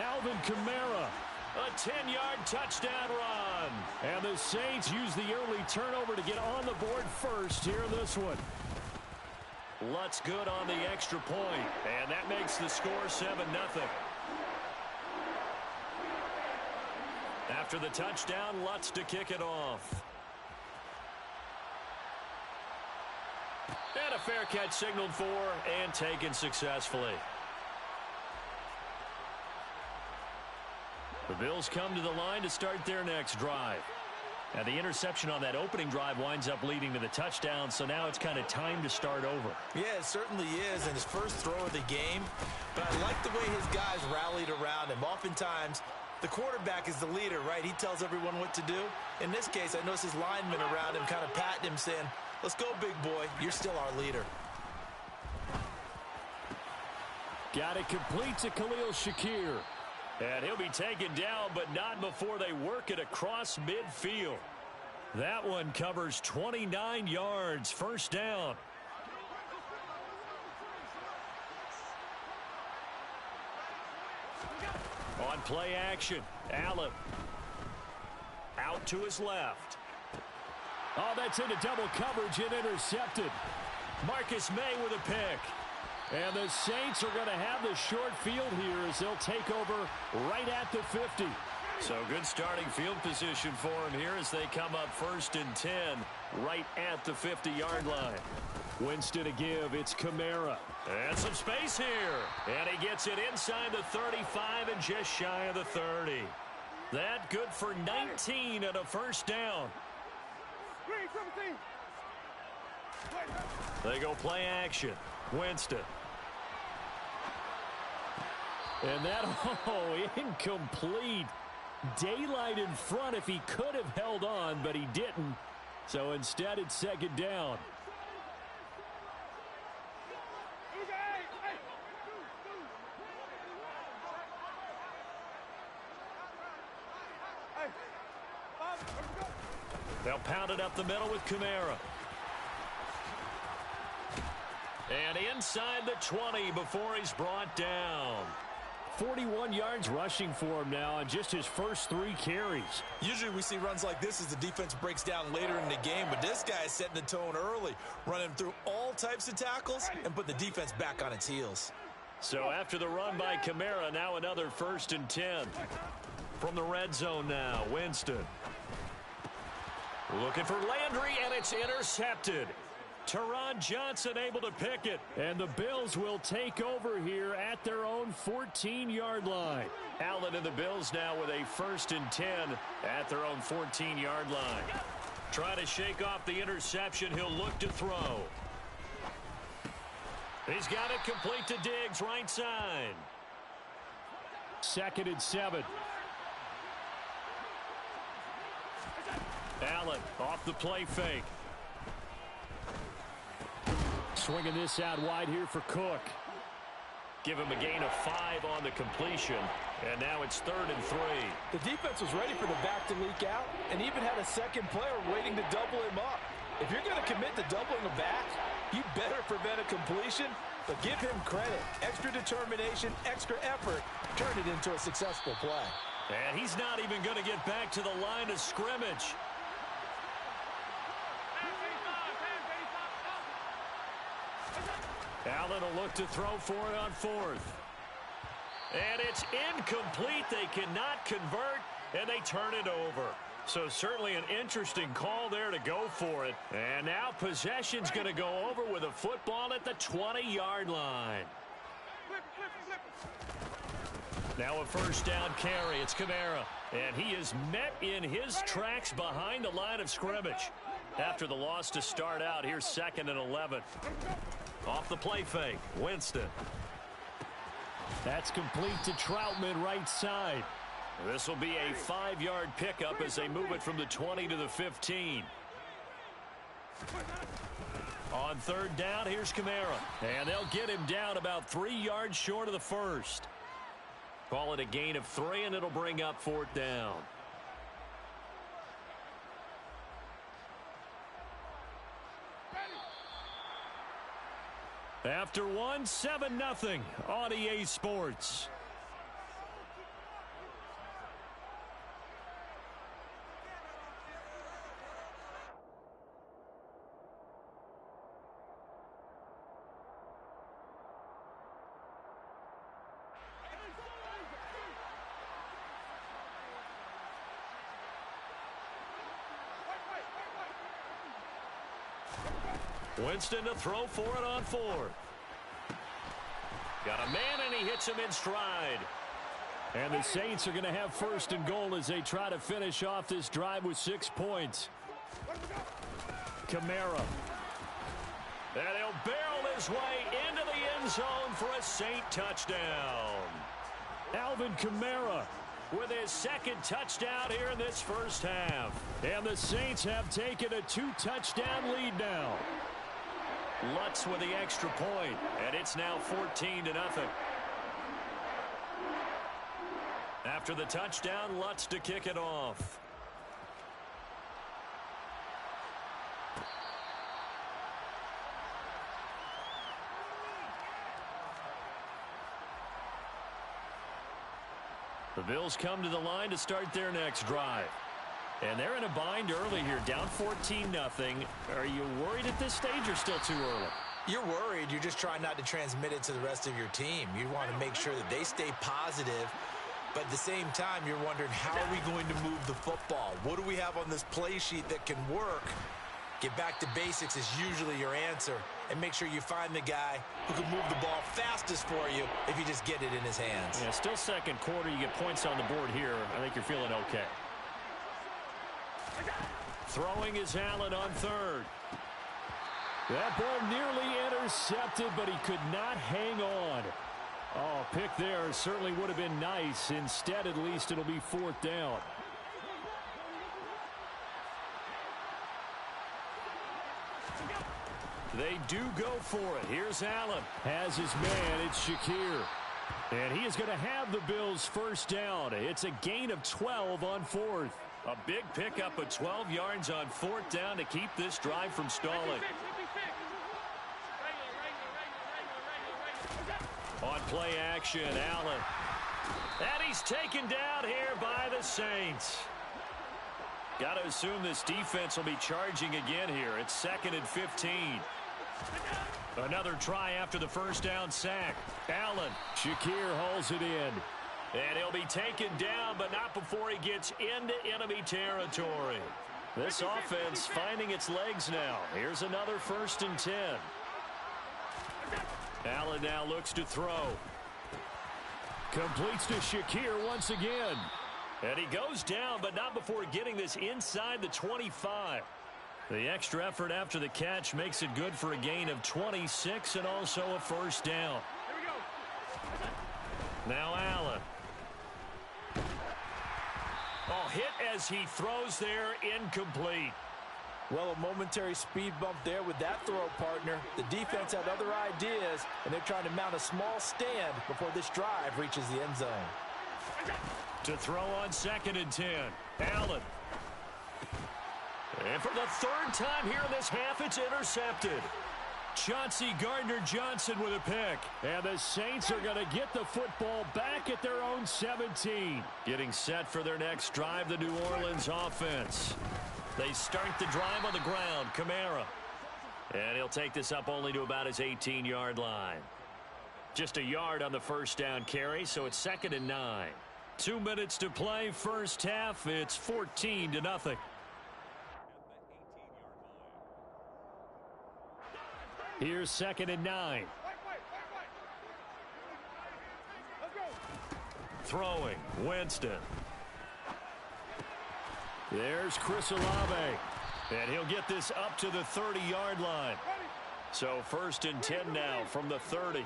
Alvin Kamara, a 10-yard touchdown run. And the Saints use the early turnover to get on the board first here in this one. Lutz good on the extra point, and that makes the score 7-0. After the touchdown, Lutz to kick it off. And a fair catch signaled for and taken successfully. The Bills come to the line to start their next drive. Now, the interception on that opening drive winds up leading to the touchdown, so now it's kind of time to start over. Yeah, it certainly is, and his first throw of the game. But I like the way his guys rallied around him. Oftentimes, the quarterback is the leader, right? He tells everyone what to do. In this case, I noticed his linemen around him kind of patting him, saying, let's go, big boy. You're still our leader. Got it complete to Khalil Shakir. And he'll be taken down, but not before they work it across midfield. That one covers 29 yards, first down. On play action, Allen. Out to his left. Oh, that's into double coverage and intercepted. Marcus May with a pick. And the Saints are going to have the short field here as they'll take over right at the 50. So good starting field position for them here as they come up 1st and 10 right at the 50-yard line. Winston to give. It's Kamara. And some space here. And he gets it inside the 35 and just shy of the 30. That good for 19 and a first down. They go play action. Winston. And that, incomplete. Daylight in front if he could have held on, but he didn't. So instead, it's second down. They'll pound it up the middle with Kamara. And inside the 20 before he's brought down. 41 yards rushing for him now on just his first 3 carries. Usually we see runs like this as the defense breaks down later in the game, but this guy is setting the tone early, running through all types of tackles and put the defense back on its heels. So after the run by Kamara, now another 1st and 10. From the red zone now, Winston. Looking for Landry, and it's intercepted. Teron Johnson able to pick it. And the Bills will take over here at their own 14-yard line. Allen and the Bills now with a 1st and 10 at their own 14-yard line. Trying to shake off the interception. He'll look to throw. He's got it complete to Diggs, right side. 2nd and 7. Allen off the play fake. Swinging this out wide here for Cook. Give him a gain of 5 on the completion. And now it's 3rd and 3. The defense was ready for the back to leak out and even had a second player waiting to double him up. If you're going to commit to doubling a back, you better prevent a completion, but give him credit. Extra determination, extra effort, turn it into a successful play. And he's not even going to get back to the line of scrimmage. Allen will look to throw for it on 4th. And it's incomplete. They cannot convert, and they turn it over. So certainly an interesting call there to go for it. And now possession's going to go over with a football at the 20-yard line. Now a first down carry. It's Kamara. And he is met in his tracks behind the line of scrimmage. After the loss to start out, here's 2nd and 11. Off the play fake, Winston. That's complete to Troutman, right side. This will be a 5-yard pickup as they move it from the 20 to the 15. On 3rd down, here's Kamara. And they'll get him down about 3 yards short of the first. Call it a gain of 3, and it'll bring up 4th down. After 1, 7-0 on EA Sports. Winston to throw for it on 4th. Got a man, and he hits him in stride. And the Saints are going to have 1st and goal as they try to finish off this drive with 6 points. Kamara. And he'll barrel his way into the end zone for a Saint touchdown. Alvin Kamara with his 2nd touchdown here in this first half. And the Saints have taken a 2-touchdown lead now. Lutz with the extra point, and it's now 14-0. After the touchdown, Lutz to kick it off. The Bills come to the line to start their next drive. And they're in a bind early here, down 14-0. Are you worried at this stage or still too early? You're worried. You're just trying not to transmit it to the rest of your team. You want to make sure that they stay positive. But at the same time, you're wondering, how are we going to move the football? What do we have on this play sheet that can work? Get back to basics is usually your answer. And make sure you find the guy who can move the ball fastest for you if you just get it in his hands. Yeah, still 2nd quarter. You get points on the board here. I think you're feeling okay. Throwing is Allen on 3rd. That ball nearly intercepted, but he could not hang on. Oh, pick there certainly would have been nice. Instead, at least, it'll be 4th down. They do go for it. Here's Allen. Has his man. It's Shakir. And he is going to have the Bills' 1st down. It's a gain of 12 on 4th. A big pickup of 12 yards on 4th down to keep this drive from stalling. On play action, Allen. And he's taken down here by the Saints. Got to assume this defense will be charging again here. It's 2nd and 15. Another try after the 1st down sack. Allen. Shakir hauls it in. And he'll be taken down, but not before he gets into enemy territory. This offense finding its legs now. Here's another 1st and 10. Allen now looks to throw. Completes to Shakir once again. And he goes down, but not before getting this inside the 25. The extra effort after the catch makes it good for a gain of 26 and also a 1st down. Now Allen. Oh, hit as he throws there, incomplete. Well, a momentary speed bump there with that throw, partner. The defense had other ideas, and they're trying to mount a small stand before this drive reaches the end zone. To throw on 2nd and 10. Allen. And for the 3rd time here in this half, it's intercepted. Chauncey Gardner-Johnson with a pick. And the Saints are going to get the football back at their own 17. Getting set for their next drive, the New Orleans offense. They start the drive on the ground. Kamara. And he'll take this up only to about his 18-yard line. Just a yard on the first down carry, so it's 2nd and 9. 2 minutes to play, first half. It's 14-0. Here's 2nd and 9. Throwing, Winston. There's Chris Olave. And he'll get this up to the 30-yard line. So 1st and 10 now from the 30.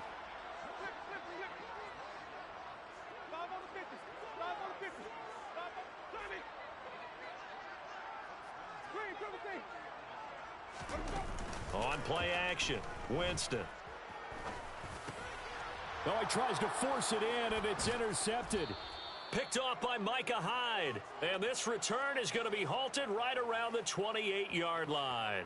On play action, Winston. Oh, he tries to force it in, and it's intercepted. Picked off by Micah Hyde. And this return is going to be halted right around the 28-yard line.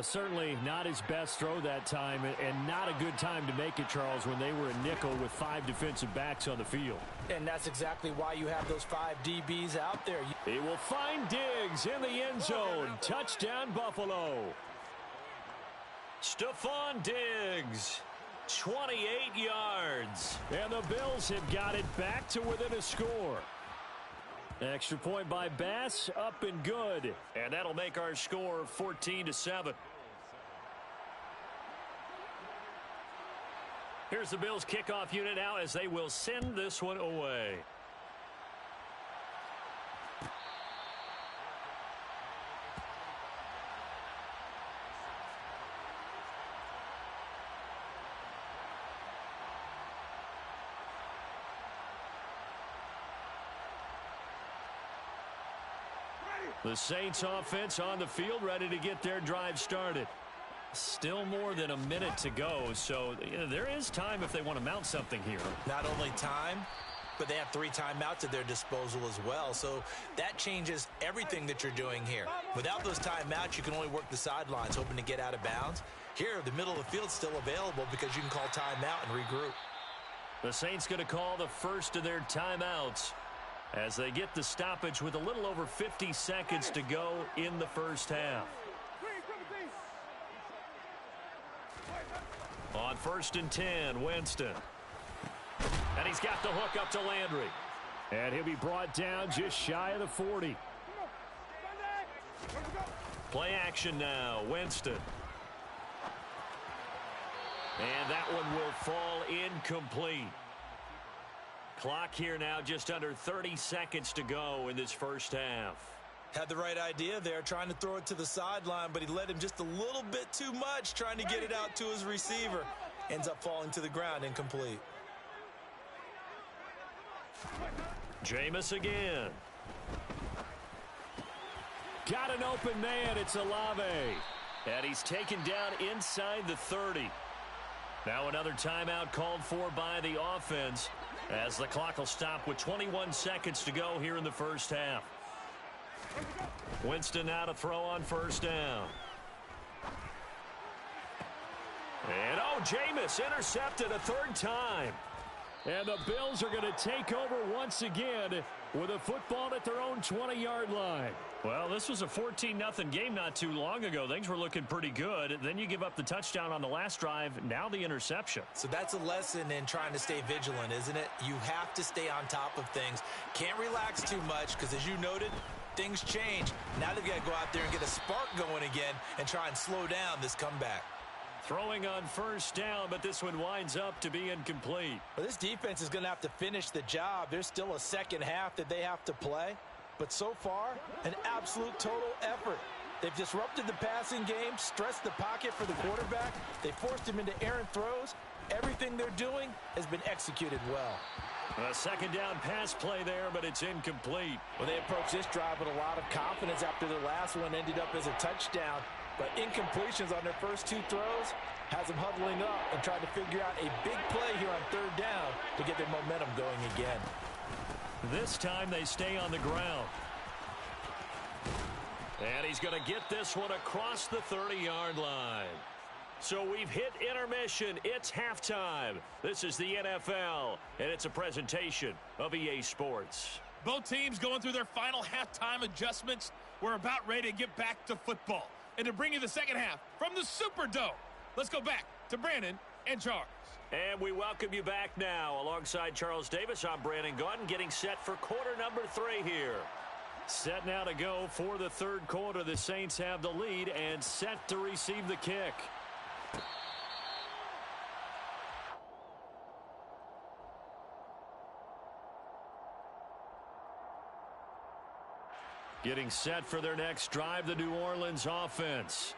Certainly not his best throw that time, and not a good time to make it, Charles, when they were a nickel with 5 defensive backs on the field. And that's exactly why you have those 5 DBs out there. He will find Diggs in the end zone. Touchdown, Buffalo. Stephon Diggs, 28 yards. And the Bills have got it back to within a score. Extra point by Bass, up and good. And that'll make our score 14-7. Here's the Bills kickoff unit now as they will send this one away. The Saints offense on the field, ready to get their drive started. Still more than a minute to go, so there is time if they want to mount something here. Not only time, but they have 3 timeouts at their disposal as well, so that changes everything that you're doing here. Without those timeouts, you can only work the sidelines, hoping to get out of bounds. Here, the middle of the field's still available because you can call timeout and regroup. The Saints going to call the first of their timeouts as they get the stoppage with a little over 50 seconds to go in the first half. On 1st and 10, Winston. And he's got the hook up to Landry. And he'll be brought down just shy of the 40. Play action now, Winston. And that one will fall incomplete. Clock here now, just under 30 seconds to go in this first half. Had the right idea there, trying to throw it to the sideline, but he led him just a little bit too much, trying to get it out to his receiver. Ends up falling to the ground, incomplete. Jameis again. Got an open man, it's Olave. And he's taken down inside the 30. Now another timeout called for by the offense, as the clock will stop with 21 seconds to go here in the first half. Winston now to throw on first down. And Jameis intercepted a 3rd time. And the Bills are going to take over once again with a football at their own 20-yard line. Well, this was a 14-0 game not too long ago. Things were looking pretty good. Then you give up the touchdown on the last drive. Now the interception. So that's a lesson in trying to stay vigilant, isn't it? You have to stay on top of things. Can't relax too much because, as you noted, things change. Now they've got to go out there and get a spark going again and try and slow down this comeback. Throwing on first down, but this one winds up to be incomplete. Well, this defense is going to have to finish the job. There's still a second half that they have to play. But so far, an absolute total effort. They've disrupted the passing game, stressed the pocket for the quarterback. They forced him into errant throws. Everything they're doing has been executed well. A second down pass play there, but it's incomplete. Well, they approached this drive with a lot of confidence after their last one ended up as a touchdown. But incompletions on their first two throws has them huddling up and trying to figure out a big play here on third down to get their momentum going again. This time they stay on the ground. And he's going to get this one across the 30-yard line. So we've hit intermission. It's halftime. This is the NFL, and it's a presentation of EA Sports. Both teams going through their final halftime adjustments. We're about ready to get back to football. And to bring you the second half from the Superdome, let's go back to Brandon and Charles. And we welcome you back now. Alongside Charles Davis, I'm Brandon Gaudin, getting set for quarter number 3 here. Set now to go for the third quarter. The Saints have the lead and set to receive the kick. Getting set for their next drive, the New Orleans offense.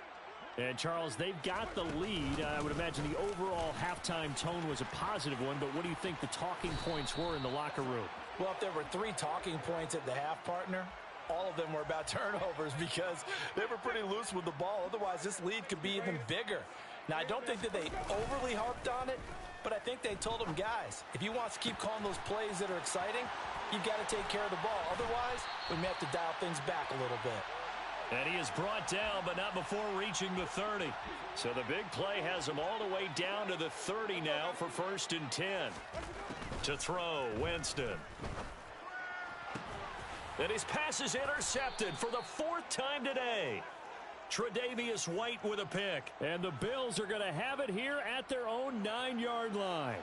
And, Charles, they've got the lead. I would imagine the overall halftime tone was a positive one, but what do you think the talking points were in the locker room? Well, if there were 3 talking points at the half, partner, all of them were about turnovers because they were pretty loose with the ball. Otherwise, this lead could be even bigger. Now, I don't think that they overly harped on it, but I think they told them, guys, if you want to keep calling those plays that are exciting, you've got to take care of the ball. Otherwise, we may have to dial things back a little bit. And he is brought down, but not before reaching the 30. So the big play has him all the way down to the 30 now for 1st and 10. To throw, Winston. And his pass is intercepted for the 4th time today. Tre'Davious White with a pick. And the Bills are going to have it here at their own 9-yard line.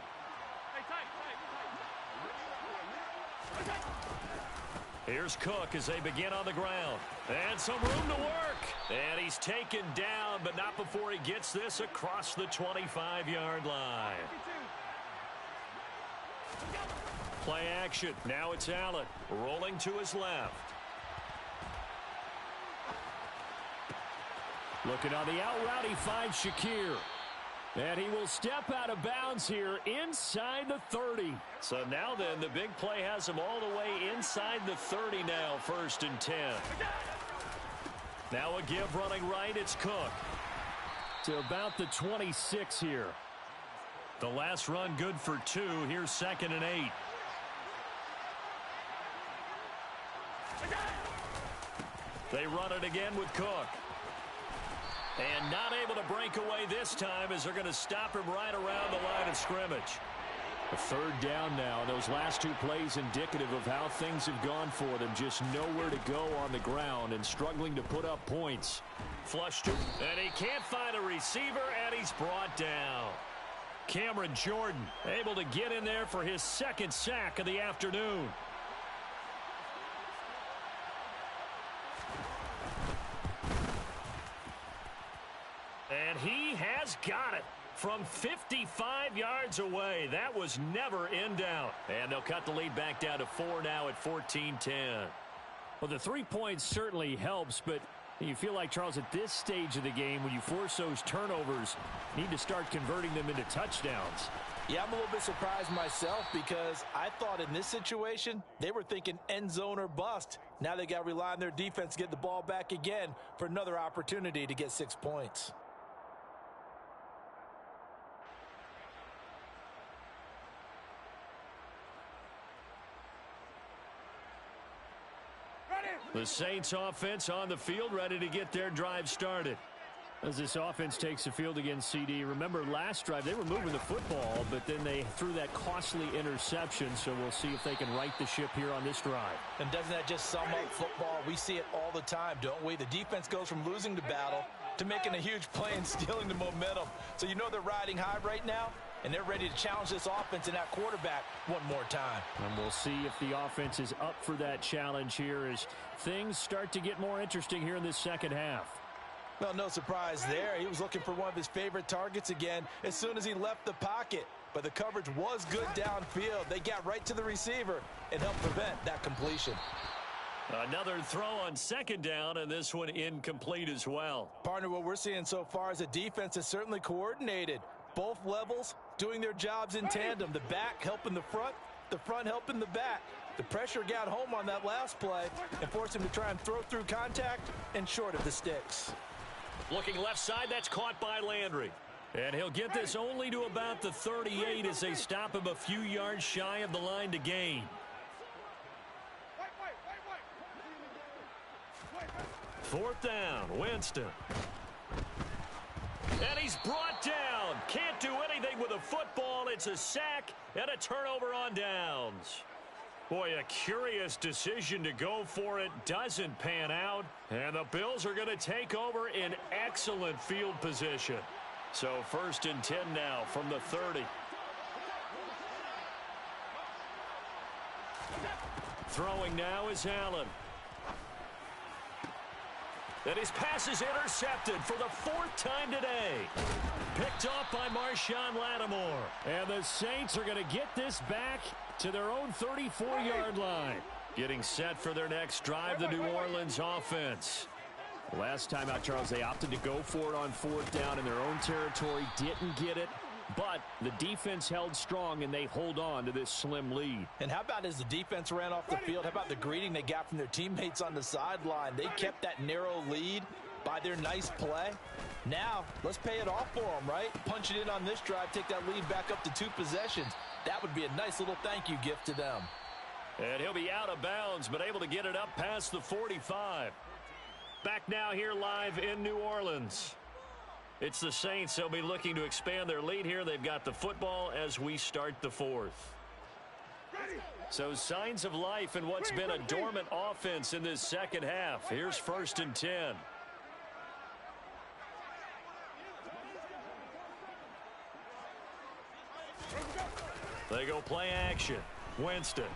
Here's Cook as they begin on the ground. And some room to work. And he's taken down, but not before he gets this across the 25-yard line. Play action. Now it's Allen rolling to his left. Looking on the out route, he finds Shakir. And he will step out of bounds here inside the 30. So now then, the big play has him all the way inside the 30 now, 1st and 10. Now a give running right, it's Cook. To about the 26 here. The last run good for 2. Here's 2nd and 8. They run it again with Cook. And not able to break away this time as they're going to stop him right around the line of scrimmage. A 3rd down now. Those last 2 plays indicative of how things have gone for them. Just nowhere to go on the ground and struggling to put up points. Flushed him, and he can't find a receiver, and he's brought down. Cameron Jordan able to get in there for his 2nd sack of the afternoon. And he has got it from 55 yards away. That was never in doubt. And they'll cut the lead back down to 4 now at 14-10. Well, the 3 points certainly helps, but you feel like, Charles, at this stage of the game, when you force those turnovers, you need to start converting them into touchdowns. Yeah, I'm a little bit surprised myself because I thought in this situation, they were thinking end zone or bust. Now they got to rely on their defense to get the ball back again for another opportunity to get 6 points. The Saints offense on the field, ready to get their drive started. As this offense takes the field against CD, remember last drive they were moving the football, but then they threw that costly interception, so we'll see if they can right the ship here on this drive. And doesn't that just sum up football? We see it all the time, don't we? The defense goes from losing the battle to making a huge play and stealing the momentum. So you know they're riding high right now, and they're ready to challenge this offense and that quarterback one more time. And we'll see if the offense is up for that challenge here as things start to get more interesting here in this second half. Well, no surprise there. He was looking for one of his favorite targets again as soon as he left the pocket. But the coverage was good downfield. They got right to the receiver and helped prevent that completion. Another throw on 2nd down, and this one incomplete as well. Partner, what we're seeing so far is a defense is certainly coordinated. Both levels doing their jobs in tandem. The back helping the front, the front helping the back. The pressure got home on that last play and forced him to try and throw through contact and short of the sticks. Looking left side, that's caught by Landry. And he'll get this only to about the 38 as they stop him a few yards shy of the line to gain. Fourth down, Winston. And he's brought down. Can't do anything with a football. It's a sack and a turnover on downs. Boy, a curious decision to go for it. Doesn't pan out. And the Bills are going to take over in excellent field position. So 1st and 10 now from the 30. Throwing now is Allen. And his pass is intercepted for the 4th time today. Picked off by Marshawn Lattimore. And the Saints are going to get this back to their own 34-yard line. Getting set for their next drive, the New Orleans offense. Last time out, Charles, they opted to go for it on 4th down in their own territory. Didn't get it. But the defense held strong, and they hold on to this slim lead. And how about as the defense ran off the field, how about the greeting they got from their teammates on the sideline? They kept that narrow lead by their nice play. Now, let's pay it off for them, right? Punch it in on this drive, take that lead back up to 2 possessions. That would be a nice little thank you gift to them. And he'll be out of bounds, but able to get it up past the 45. Back now here live in New Orleans. It's the Saints. They'll be looking to expand their lead here. They've got the football as we start the 4th. So signs of life in what's been a dormant offense in this second half. Here's 1st and 10. They go play action. Winston.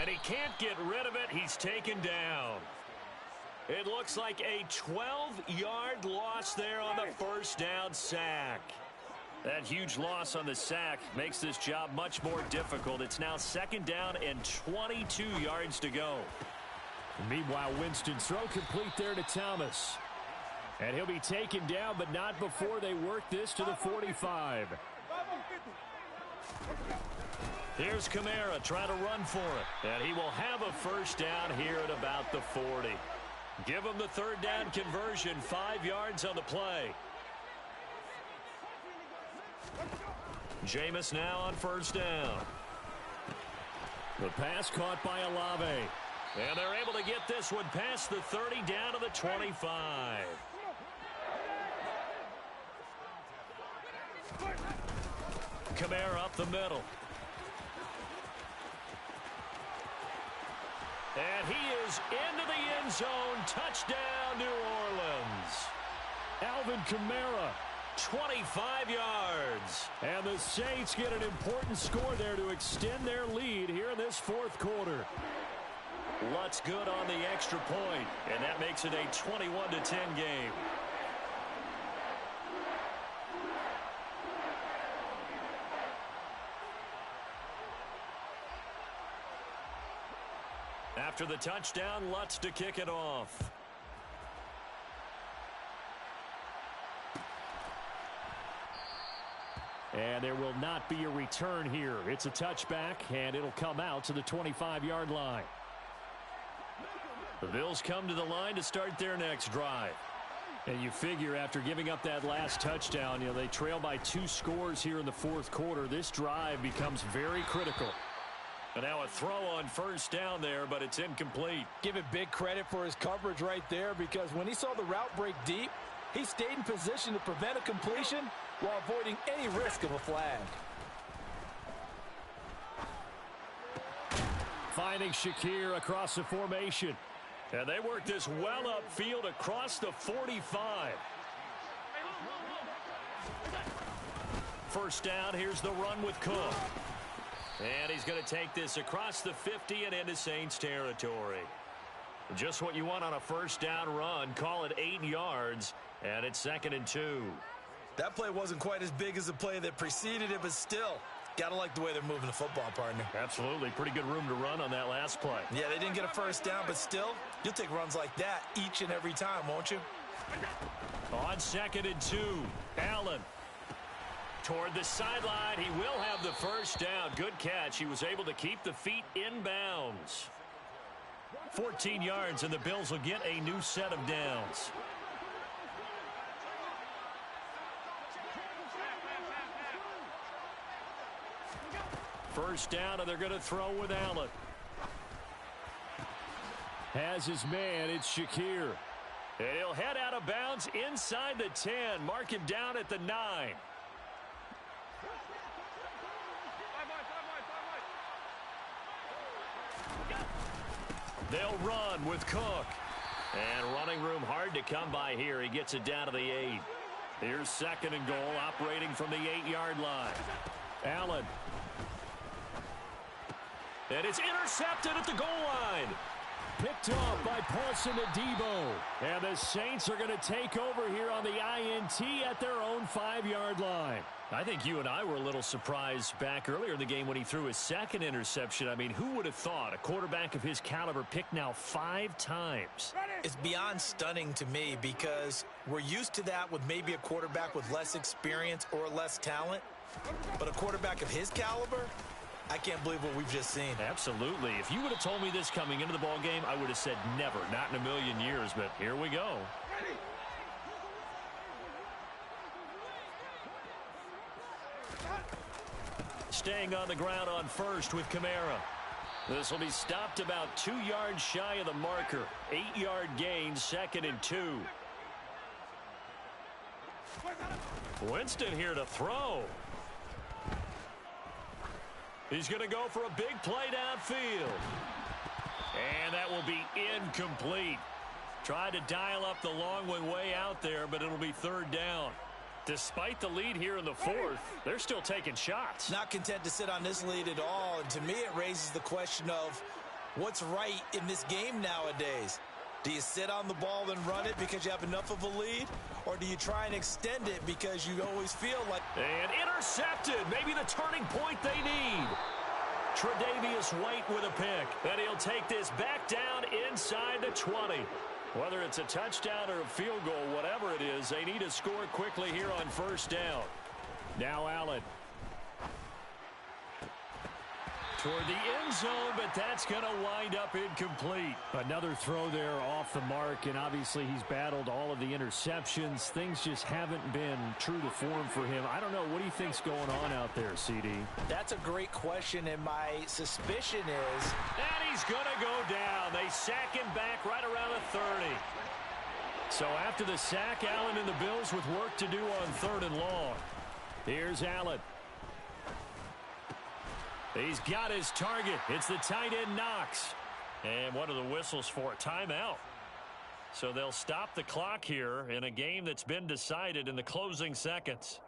And he can't get rid of it. He's taken down. It looks like a 12-yard loss there on the 1st down sack. That huge loss on the sack makes this job much more difficult. It's now 2nd down and 22 yards to go. Meanwhile, Winston's throw complete there to Thomas. And he'll be taken down, but not before they work this to the 45. Here's Kamara trying to run for it. And he will have a 1st down here at about the 40. Give him the 3rd down conversion, 5 yards on the play. Jameis now on 1st down. The pass caught by Olave. And they're able to get this one past the 30 down to the 25. Kamara up the middle. And he is into the end zone. Touchdown, New Orleans. Alvin Kamara, 25 yards. And the Saints get an important score there to extend their lead here in this 4th quarter. Lutz good on the extra point, and that makes it a 21-10 game. After the touchdown, Lutz to kick it off. And there will not be a return here. It's a touchback, and it'll come out to the 25-yard line. The Bills come to the line to start their next drive. And you figure after giving up that last touchdown, they trail by 2 scores here in the 4th quarter. This drive becomes very critical. And now a throw on 1st down there, but it's incomplete. Give it big credit for his coverage right there, because when he saw the route break deep, he stayed in position to prevent a completion while avoiding any risk of a flag. Finding Shakir across the formation. And they work this well upfield across the 45. 1st down, here's the run with Cook. And he's going to take this across the 50 and into Saints territory. Just what you want on a 1st down run. Call it 8 yards, and it's 2nd and 2. That play wasn't quite as big as the play that preceded it, but still, got to like the way they're moving the football, partner. Absolutely. Pretty good room to run on that last play. Yeah, they didn't get a 1st down, but still, you'll take runs like that each and every time, won't you? On 2nd and 2, Allen. Toward the sideline, he will have the first down. Good catch. He was able to keep the feet in bounds. 14 yards, and the Bills will get a new set of downs. First down, and they're going to throw with Allen. Has his man, it's Shakir. And he'll head out of bounds inside the 10. Mark him down at the 9. They'll run with Cook. And running room hard to come by here. He gets it down to the 8. Here's second and goal, operating from the 8-yard line. Allen. And it's intercepted at the goal line. Picked off by Paulson Adebo. And the Saints are going to take over here on the INT at their own 5-yard line. I think you and I were a little surprised back earlier in the game when he threw his second interception. I mean, who would have thought a quarterback of his caliber picked now 5 times? It's beyond stunning to me because we're used to that with maybe a quarterback with less experience or less talent. But a quarterback of his caliber, I can't believe what we've just seen. Absolutely. If you would have told me this coming into the ball game, I would have said never, not in a million years. But here we go. Staying on the ground on first with Kamara. This will be stopped about 2 yards shy of the marker. 8-yard gain, 2nd and 2. Winston here to throw. He's going to go for a big play downfield. And that will be incomplete. Tried to dial up the long one way out there, but it'll be 3rd down. Despite the lead here in the 4th, they're still taking shots. Not content to sit on this lead at all. And to me, it raises the question of what's right in this game nowadays. Do you sit on the ball and run it because you have enough of a lead? Or do you try and extend it because you always feel like... And intercepted. Maybe the turning point they need. Tre'Davious White with a pick. And he'll take this back down inside the 20. Whether it's a touchdown or a field goal, whatever it is, they need to score quickly here on first down. Now Allen. Toward the end zone, but that's going to wind up incomplete. Another throw there off the mark, and obviously he's battled all of the interceptions. Things just haven't been true to form for him. I don't know. What do you think's going on out there, CD? That's a great question, and my suspicion is... And he's going to go down. They sack him back right around the 30. So after the sack, Allen and the Bills with work to do on 3rd and long. Here's Allen. He's got his target. It's the tight end, Knox. And what are the whistles for? Timeout. So they'll stop the clock here in a game that's been decided in the closing seconds.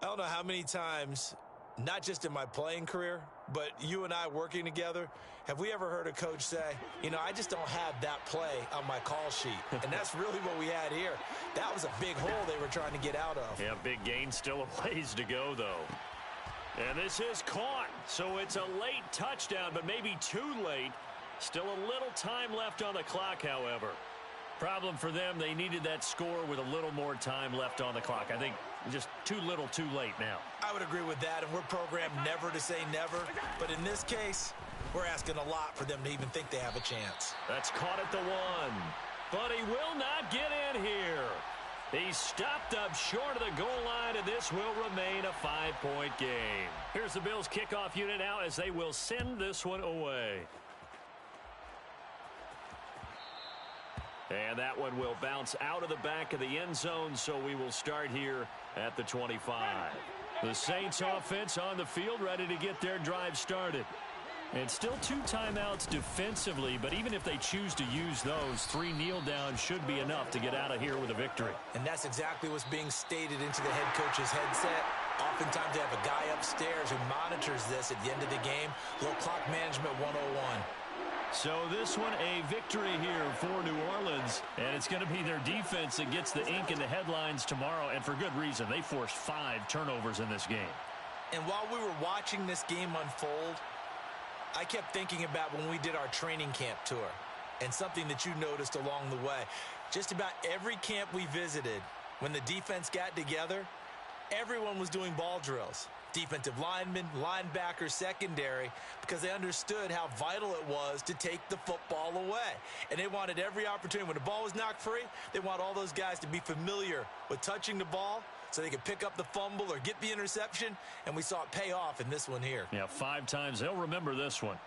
I don't know how many times, not just in my playing career, but you and I working together, have we ever heard a coach say, you know, I just don't have that play on my call sheet. And that's really what we had here. That was a big hole they were trying to get out of. Yeah, big gain, still a ways to go, though. And this is caught, so it's a late touchdown, but maybe too late. Still a little time left on the clock, however. Problem for them, they needed that score with a little more time left on the clock. I think just too little, too late now. I would agree with that, and we're programmed never to say never. But in this case, we're asking a lot for them to even think they have a chance. That's caught at the 1. But he will not get in here. He's stopped up short of the goal line, and this will remain a 5-point game. Here's the Bills kickoff unit now as they will send this one away. And that one will bounce out of the back of the end zone, so we will start here at the 25. The Saints offense on the field, ready to get their drive started. And still 2 timeouts defensively, but even if they choose to use those, 3 kneel downs should be enough to get out of here with a victory. And that's exactly what's being stated into the head coach's headset. Oftentimes they have a guy upstairs who monitors this at the end of the game. Little clock management 101. So this one a victory here for New Orleans, and it's going to be their defense that gets the ink in the headlines tomorrow, and for good reason. They forced 5 turnovers in this game. And while we were watching this game unfold, I kept thinking about when we did our training camp tour and something that you noticed along the way. Just about every camp we visited, when the defense got together, Everyone was doing ball drills. Defensive linemen, linebackers, secondary, because they understood how vital it was to take the football away. And they wanted every opportunity. When the ball was knocked free, they want all those guys to be familiar with touching the ball so they could pick up the fumble or get the interception, and we saw it pay off in this one here. Yeah, 5 times. They'll remember this one.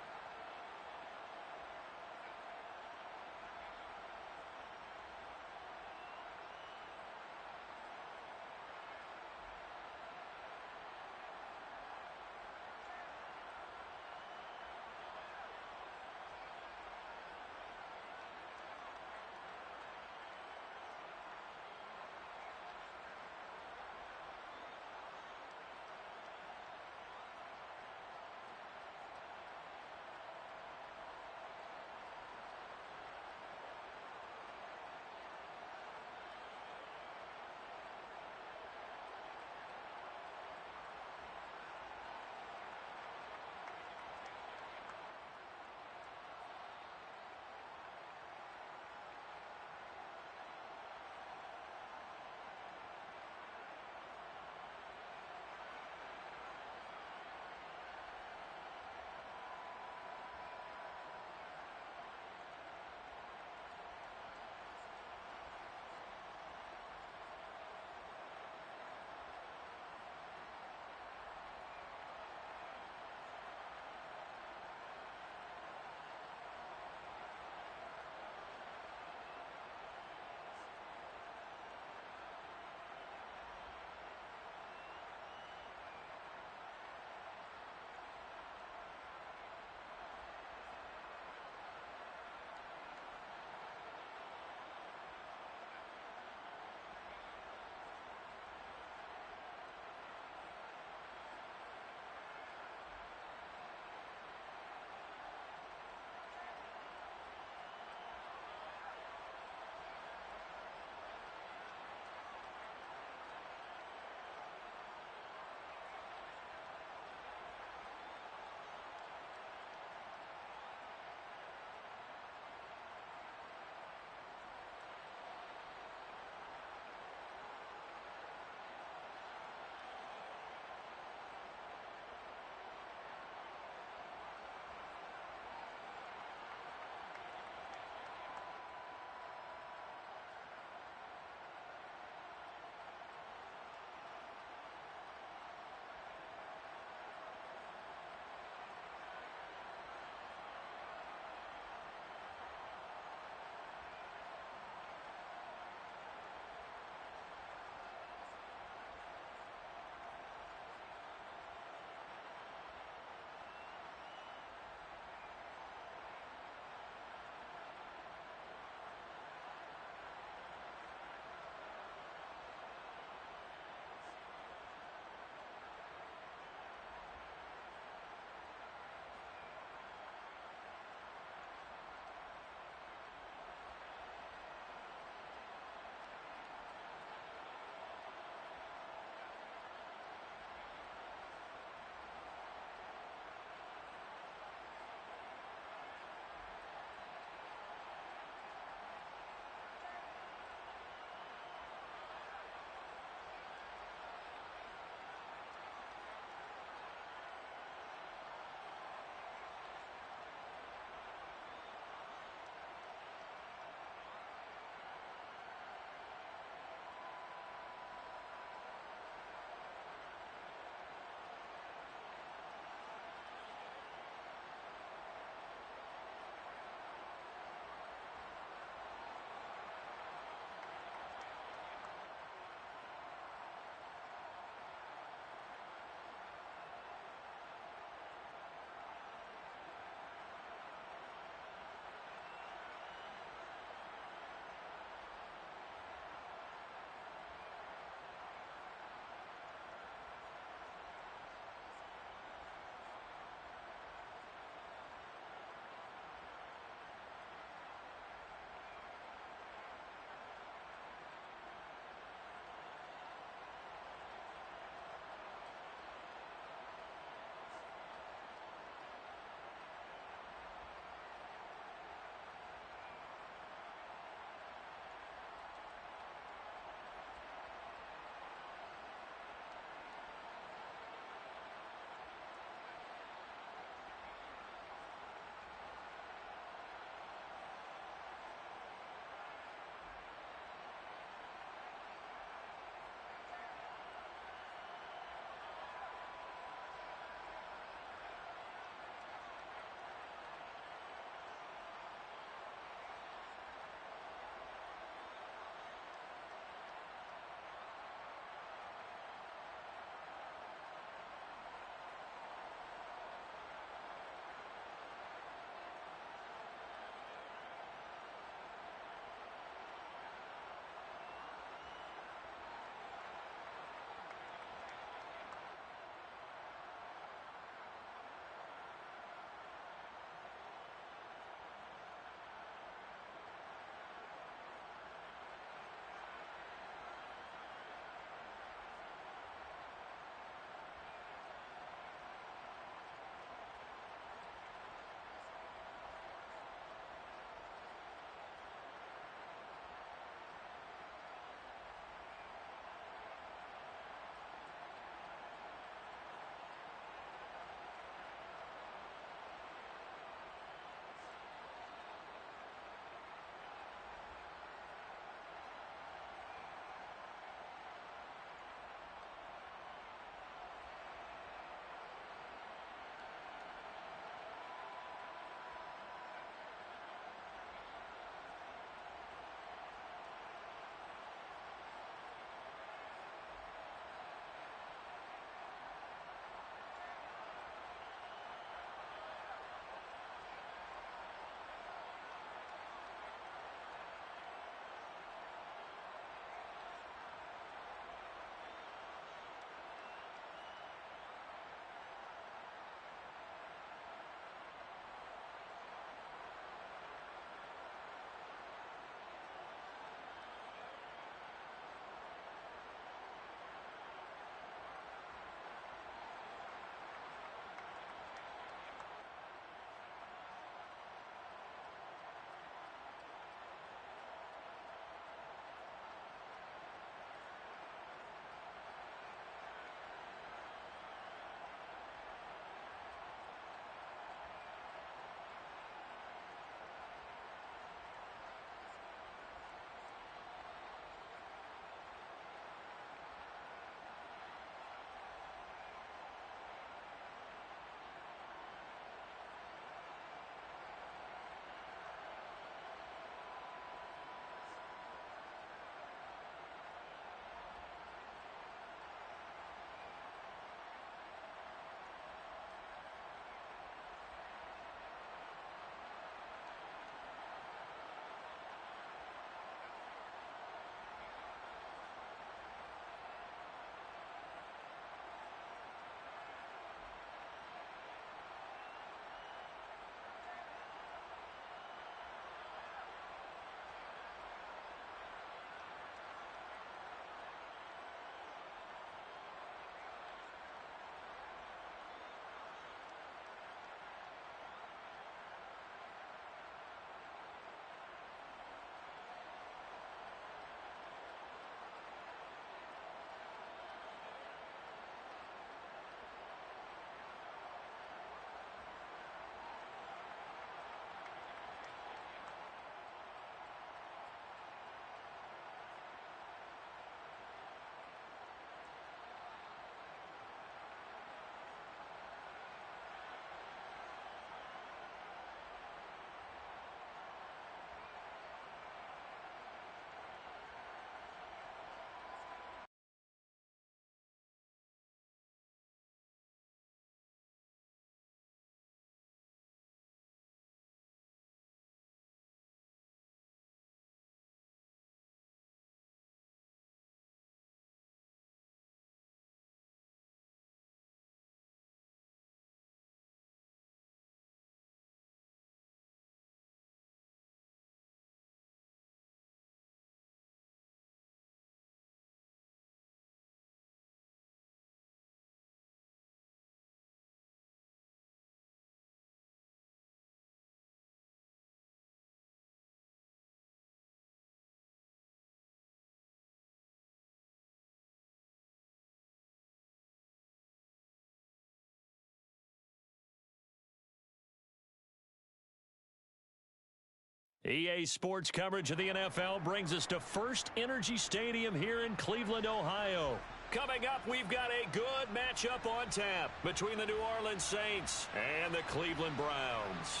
EA Sports coverage of the NFL brings us to First Energy Stadium here in Cleveland, Ohio. Coming up, we've got a good matchup on tap between the New Orleans Saints and the Cleveland Browns.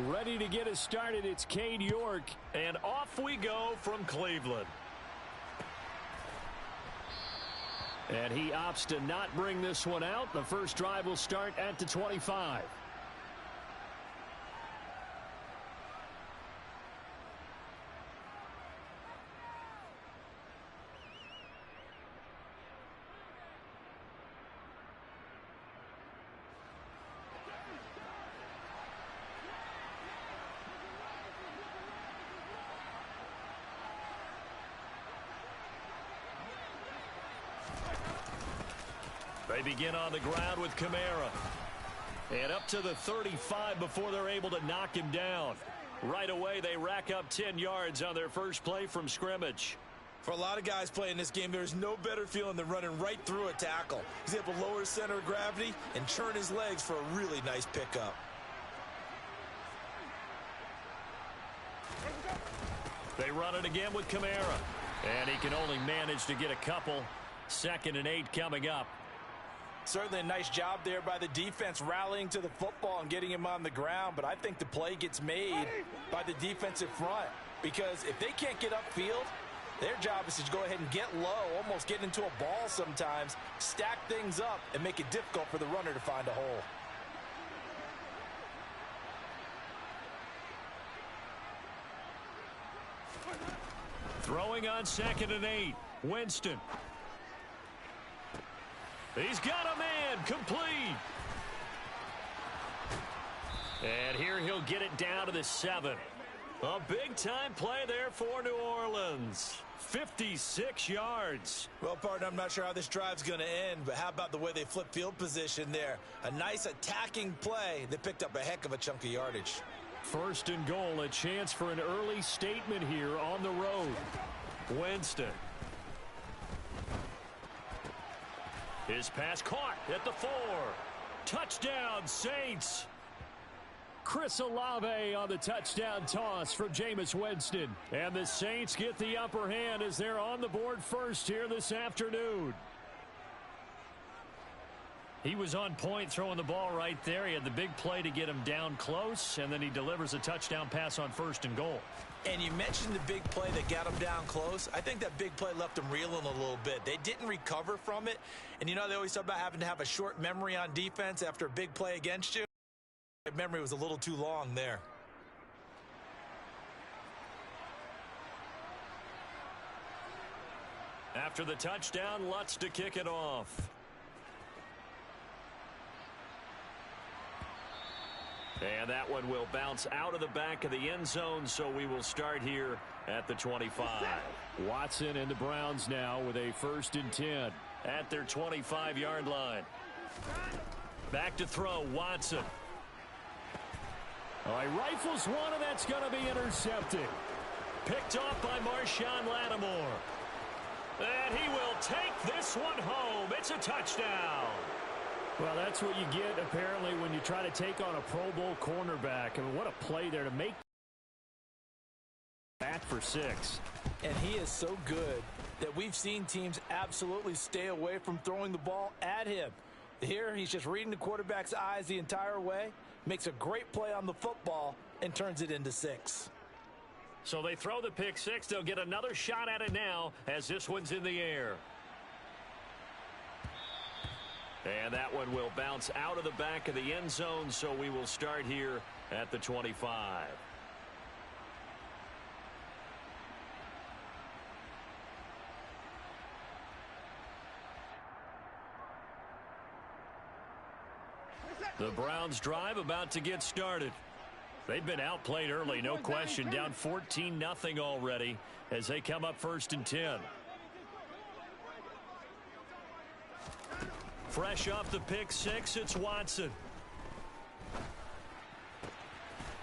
Ready to get us started, it's Cade York, and off we go from Cleveland. And he opts to not bring this one out. The first drive will start at the 25. They begin on the ground with Kamara. And up to the 35 before they're able to knock him down. Right away, they rack up 10 yards on their first play from scrimmage. For a lot of guys playing this game, there's no better feeling than running right through a tackle. He's able to lower his center of gravity and churn his legs for a really nice pickup. They run it again with Kamara. And he can only manage to get a couple. 2nd and 8 coming up. Certainly a nice job there by the defense rallying to the football and getting him on the ground, but I think the play gets made by the defensive front because if they can't get upfield, their job is to go ahead and get low, almost get into a ball sometimes, stack things up, and make it difficult for the runner to find a hole. Throwing on 2nd and 8, Winston. He's got a man, complete. And here he'll get it down to the 7. A big-time play there for New Orleans. 56 yards. Well, partner, I'm not sure how this drive's going to end, but how about the way they flip field position there? A nice attacking play that picked up a heck of a chunk of yardage. 1st and goal, a chance for an early statement here on the road. Winston. His pass caught at the 4. Touchdown, Saints. Chris Olave on the touchdown toss from Jameis Winston. And the Saints get the upper hand as they're on the board first here this afternoon. He was on point throwing the ball right there. He had the big play to get him down close, and then he delivers a touchdown pass on 1st and goal. And you mentioned the big play that got him down close. I think that big play left him reeling a little bit. They didn't recover from it. And, you know, they always talk about having to have a short memory on defense after a big play against you. That memory was a little too long there. After the touchdown, Lutz to kick it off. And that one will bounce out of the back of the end zone, so we will start here at the 25. Watson and the Browns now with a 1st and 10 at their 25-yard line. Back to throw, Watson. Oh, he rifles one, and that's going to be intercepted. Picked off by Marshawn Lattimore. And he will take this one home. It's a touchdown. Well, that's what you get, apparently, when you try to take on a Pro Bowl cornerback. I mean, what a play there to make back for 6. And he is so good that we've seen teams absolutely stay away from throwing the ball at him. Here, he's just reading the quarterback's eyes the entire way, makes a great play on the football, and turns it into 6. So they throw the pick 6. They'll get another shot at it now as this one's in the air. And that one will bounce out of the back of the end zone, so we will start here at the 25. The Browns drive about to get started. They've been outplayed early, no question. Down 14-0 already as they come up 1st and 10. Fresh off the pick 6, it's Watson.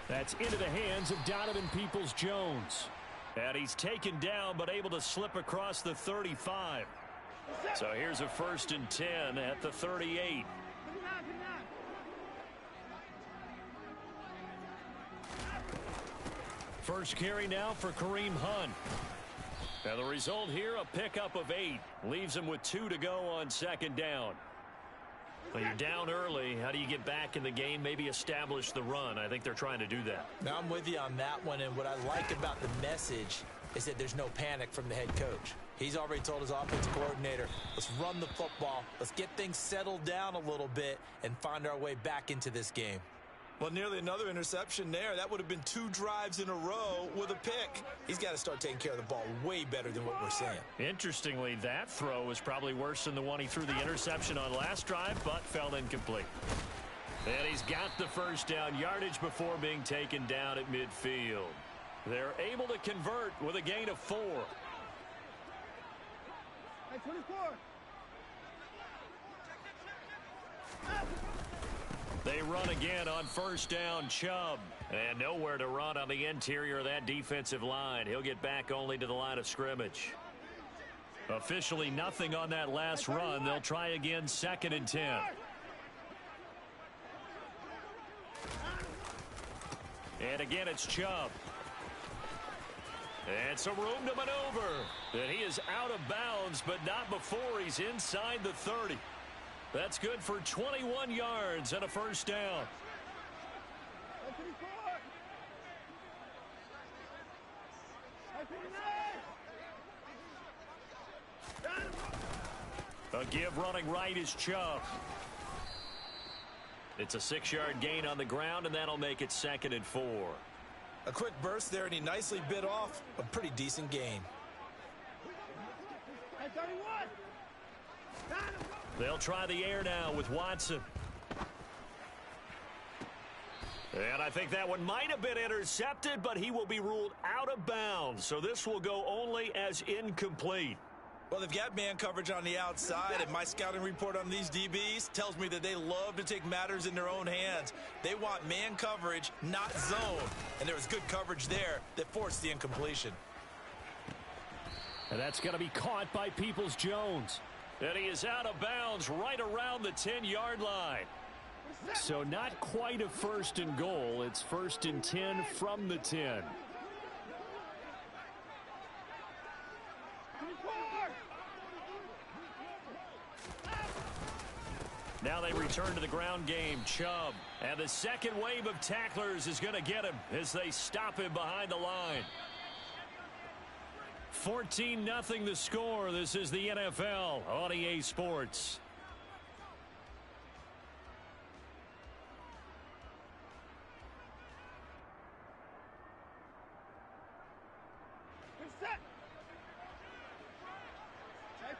That's into the hands of Donovan Peoples-Jones. And he's taken down but able to slip across the 35. So here's a 1st and 10 at the 38. First carry now for Kareem Hunt. Now the result here, a pickup of 8. Leaves him with 2 to go on 2nd down. Well, you're down early. How do you get back in the game? Maybe establish the run. I think they're trying to do that. Now I'm with you on that one, and what I like about the message is that there's no panic from the head coach. He's already told his offensive coordinator, let's run the football, let's get things settled down a little bit and find our way back into this game. Well, nearly another interception there. That would have been 2 drives in a row with a pick. He's got to start taking care of the ball way better than what we're seeing. Interestingly, that throw was probably worse than the one he threw the interception on last drive, but fell incomplete. And he's got the 1st down yardage before being taken down at midfield. They're able to convert with a gain of 4. Hey, 24. They run again on 1st down, Chubb. And nowhere to run on the interior of that defensive line. He'll get back only to the line of scrimmage. Officially nothing on that last run. They'll try again 2nd and 10. And again it's Chubb. And some room to maneuver. And he is out of bounds, but not before he's inside the 30. That's good for 21 yards and a 1st down. A give running right is Chubb. It's a 6-yard gain on the ground, and that'll make it 2nd and 4. A quick burst there, and he nicely bit off a pretty decent gain. They'll try the air now with Watson. And I think that one might have been intercepted, but he will be ruled out of bounds. So this will go only as incomplete. Well, they've got man coverage on the outside, and my scouting report on these DBs tells me that they love to take matters in their own hands. They want man coverage, not zone. And there was good coverage there that forced the incompletion. And that's going to be caught by Peoples-Jones. And he is out of bounds right around the 10-yard line. So not quite a 1st and goal. It's 1st and 10 from the 10. Now they return to the ground game. Chubb. And the second wave of tacklers is going to get him as they stop him behind the line. 14-0 the score. This is the NFL on EA Sports. Set.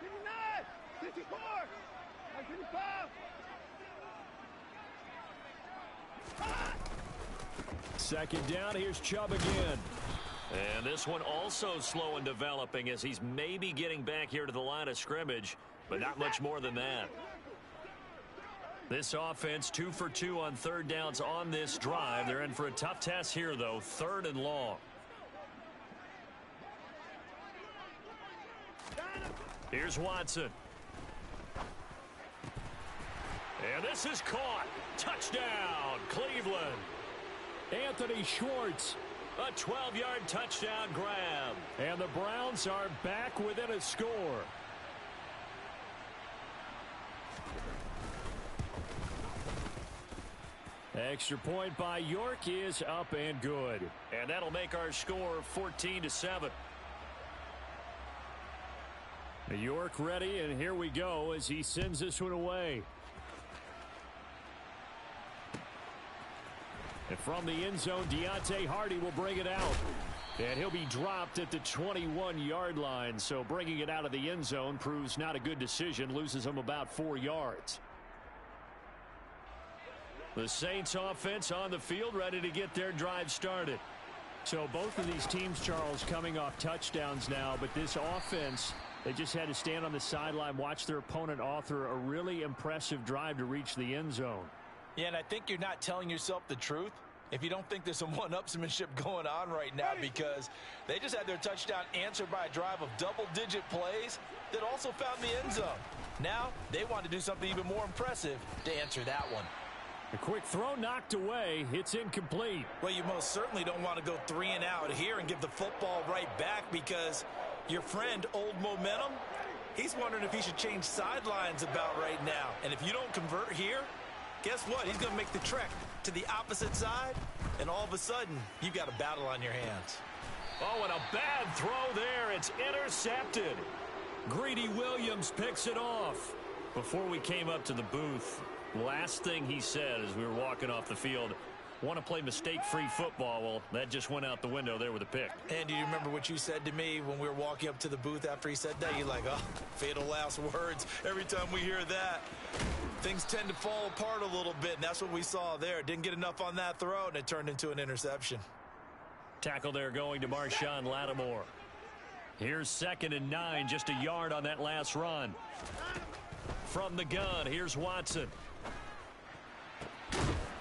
59, 54, 55. 2nd down. Here's Chubb again. And this one also slow in developing as he's maybe getting back here to the line of scrimmage, but not much more than that. This offense 2 for 2 on 3rd downs on this drive. They're in for a tough test here, though. 3rd and long. Here's Watson. And this is caught. Touchdown, Cleveland. Anthony Schwartz. A 12-yard touchdown grab. And the Browns are back within a score. Extra point by York is up and good. And that'll make our score 14-7. York ready, and here we go as he sends this one away. And from the end zone, Deontay Hardy will bring it out. And he'll be dropped at the 21-yard line. So bringing it out of the end zone proves not a good decision. Loses him about 4 yards. The Saints offense on the field ready to get their drive started. So both of these teams, Charles, coming off touchdowns now. But this offense, they just had to stand on the sideline, watch their opponent author a really impressive drive to reach the end zone. Yeah, and I think you're not telling yourself the truth if you don't think there's some one-upsmanship going on right now, because they just had their touchdown answered by a drive of double-digit plays that also found the end zone. Now they want to do something even more impressive to answer that one. A quick throw knocked away. It's incomplete. Well, you most certainly don't want to go 3 and out here and give the football right back, because your friend, Old Momentum, he's wondering if he should change sidelines about right now. And if you don't convert here, guess what? He's going to make the trek to the opposite side, and all of a sudden, you've got a battle on your hands. Oh, and a bad throw there. It's intercepted. Greedy Williams picks it off. Before we came up to the booth, last thing he said as we were walking off the field, want to play mistake-free football. Well, that just went out the window there with a pick. And do you remember what you said to me when we were walking up to the booth after he said that? You're like, oh, fatal last words. Every time we hear that, things tend to fall apart a little bit, and that's what we saw there. Didn't get enough on that throw, and it turned into an interception. Tackle there going to Marshawn Lattimore. Here's 2nd and 9, just a yard on that last run. From the gun, here's Watson.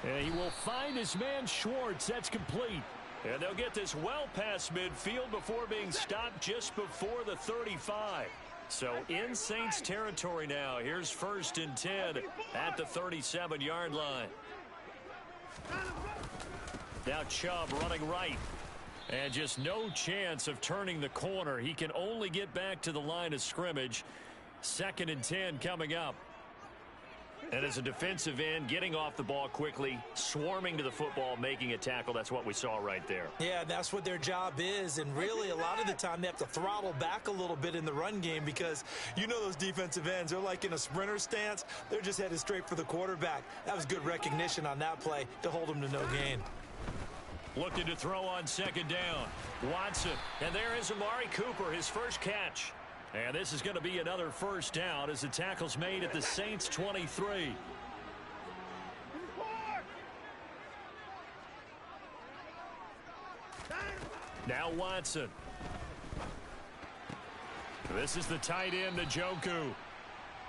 And he will find his man Schwartz. That's complete. And they'll get this well past midfield before being stopped just before the 35. So in Saints territory now. Here's 1st and 10 at the 37-yard line. Now Chubb running right. And just no chance of turning the corner. He can only get back to the line of scrimmage. 2nd and 10 coming up. And as a defensive end, getting off the ball quickly, swarming to the football, making a tackle. That's what we saw right there. Yeah, that's what their job is. And really, a lot of the time, they have to throttle back a little bit in the run game, because you know those defensive ends, they're like in a sprinter stance. They're just headed straight for the quarterback. That was good recognition on that play to hold him to no gain. Looking to throw on 2nd down. Watson. And there is Amari Cooper, his first catch. And this is going to be another 1st down as the tackle's made at the Saints 23. Now Watson. This is the tight end, Njoku.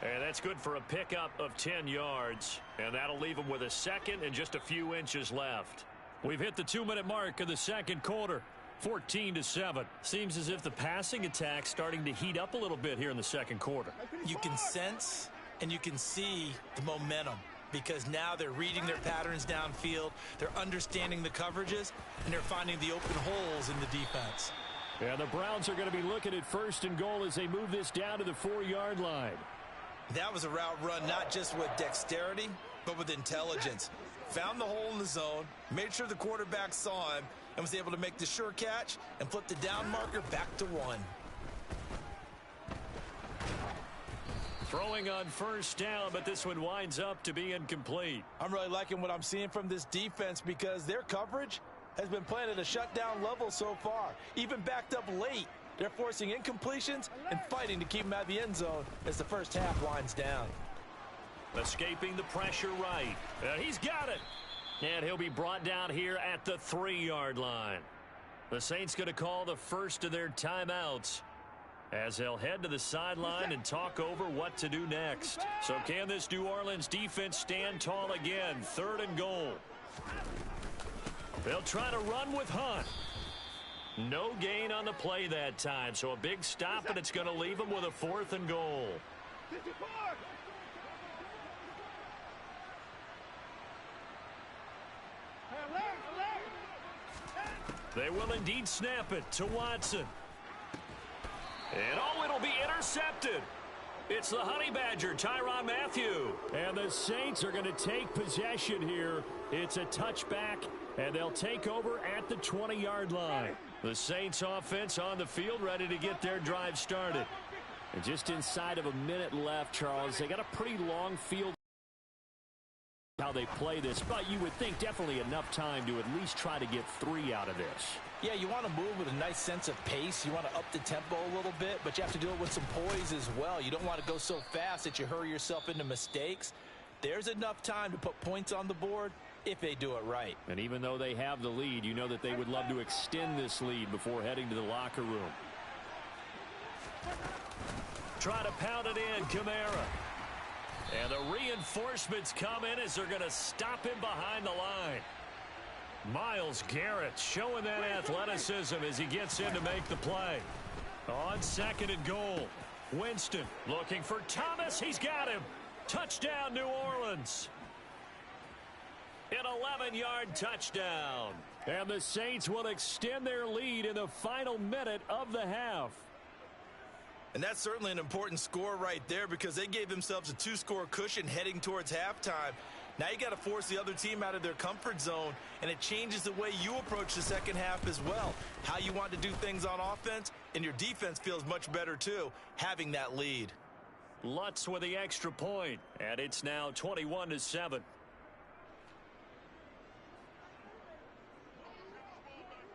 And that's good for a pickup of 10 yards. And that'll leave him with a 2nd and just a few inches left. We've hit the 2-minute mark of the 2nd quarter. 14-7. Seems as if the passing attack's starting to heat up a little bit here in the 2nd quarter. You can sense and you can see the momentum, because now they're reading their patterns downfield, they're understanding the coverages, and they're finding the open holes in the defense. And the Browns are going to be looking at 1st and goal as they move this down to the 4-yard line. That was a route run not just with dexterity, but with intelligence. Found the hole in the zone, made sure the quarterback saw him, and was able to make the sure catch and flip the down marker back to 1. Throwing on 1st down, but this one winds up to be incomplete. I'm really liking what I'm seeing from this defense, because their coverage has been playing at a shutdown level so far. Even backed up late, they're forcing incompletions and fighting to keep them out of the end zone as the first half winds down. Escaping the pressure right. He's got it. And he'll be brought down here at the 3-yard line. The Saints going to call the first of their timeouts as they'll head to the sideline and talk over what to do next. So can this New Orleans defense stand tall again? 3rd and goal. They'll try to run with Hunt. No gain on the play that time. So a big stop, and it's going to leave them with a 4th and goal. 54. They will indeed snap it to Watson. And it'll be intercepted. It's the Honey Badger, Tyrann Mathieu. And the Saints are going to take possession here. It's a touchback, and they'll take over at the 20-yard line. The Saints offense on the field, ready to get their drive started. And just inside of a minute left, Charles, they got a pretty long field. How they play this, but you would think definitely enough time to at least try to get 3 out of this. Yeah, you want to move with a nice sense of pace. You want to up the tempo a little bit, but you have to do it with some poise as well. You don't want to go so fast that you hurry yourself into mistakes. There's enough time to put points on the board if they do it right. And even though they have the lead, you know that they would love to extend this lead before heading to the locker room. Try to pound it in, Kamara. And the reinforcements come in as they're going to stop him behind the line. Myles Garrett showing that athleticism as he gets in to make the play. On 2nd and goal. Winston looking for Thomas. He's got him. Touchdown, New Orleans. An 11-yard touchdown. And the Saints will extend their lead in the final minute of the half. And that's certainly an important score right there because they gave themselves a 2-score cushion heading towards halftime. Now you got to force the other team out of their comfort zone, and it changes the way you approach the second half as well. How you want to do things on offense, and your defense feels much better too, having that lead. Lutz with the extra point, and it's now 21-7.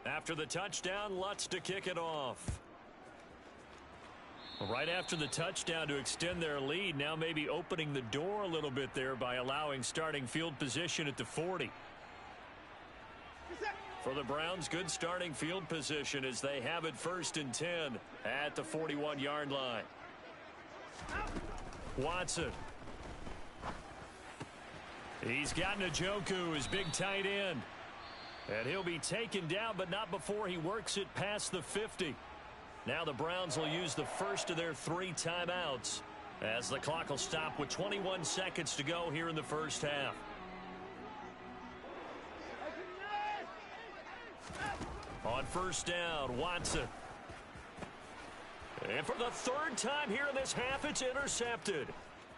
After the touchdown, Lutz to kick it off. Right after the touchdown to extend their lead, now maybe opening the door a little bit there by allowing starting field position at the 40. For the Browns, good starting field position as they have it 1st and 10 at the 41-yard line. Watson. He's got Njoku, his big tight end. And he'll be taken down, but not before he works it past the 50. Now the Browns will use the first of their 3 timeouts as the clock will stop with 21 seconds to go here in the first half. On 1st down, Watson. And for the 3rd time here in this half, it's intercepted.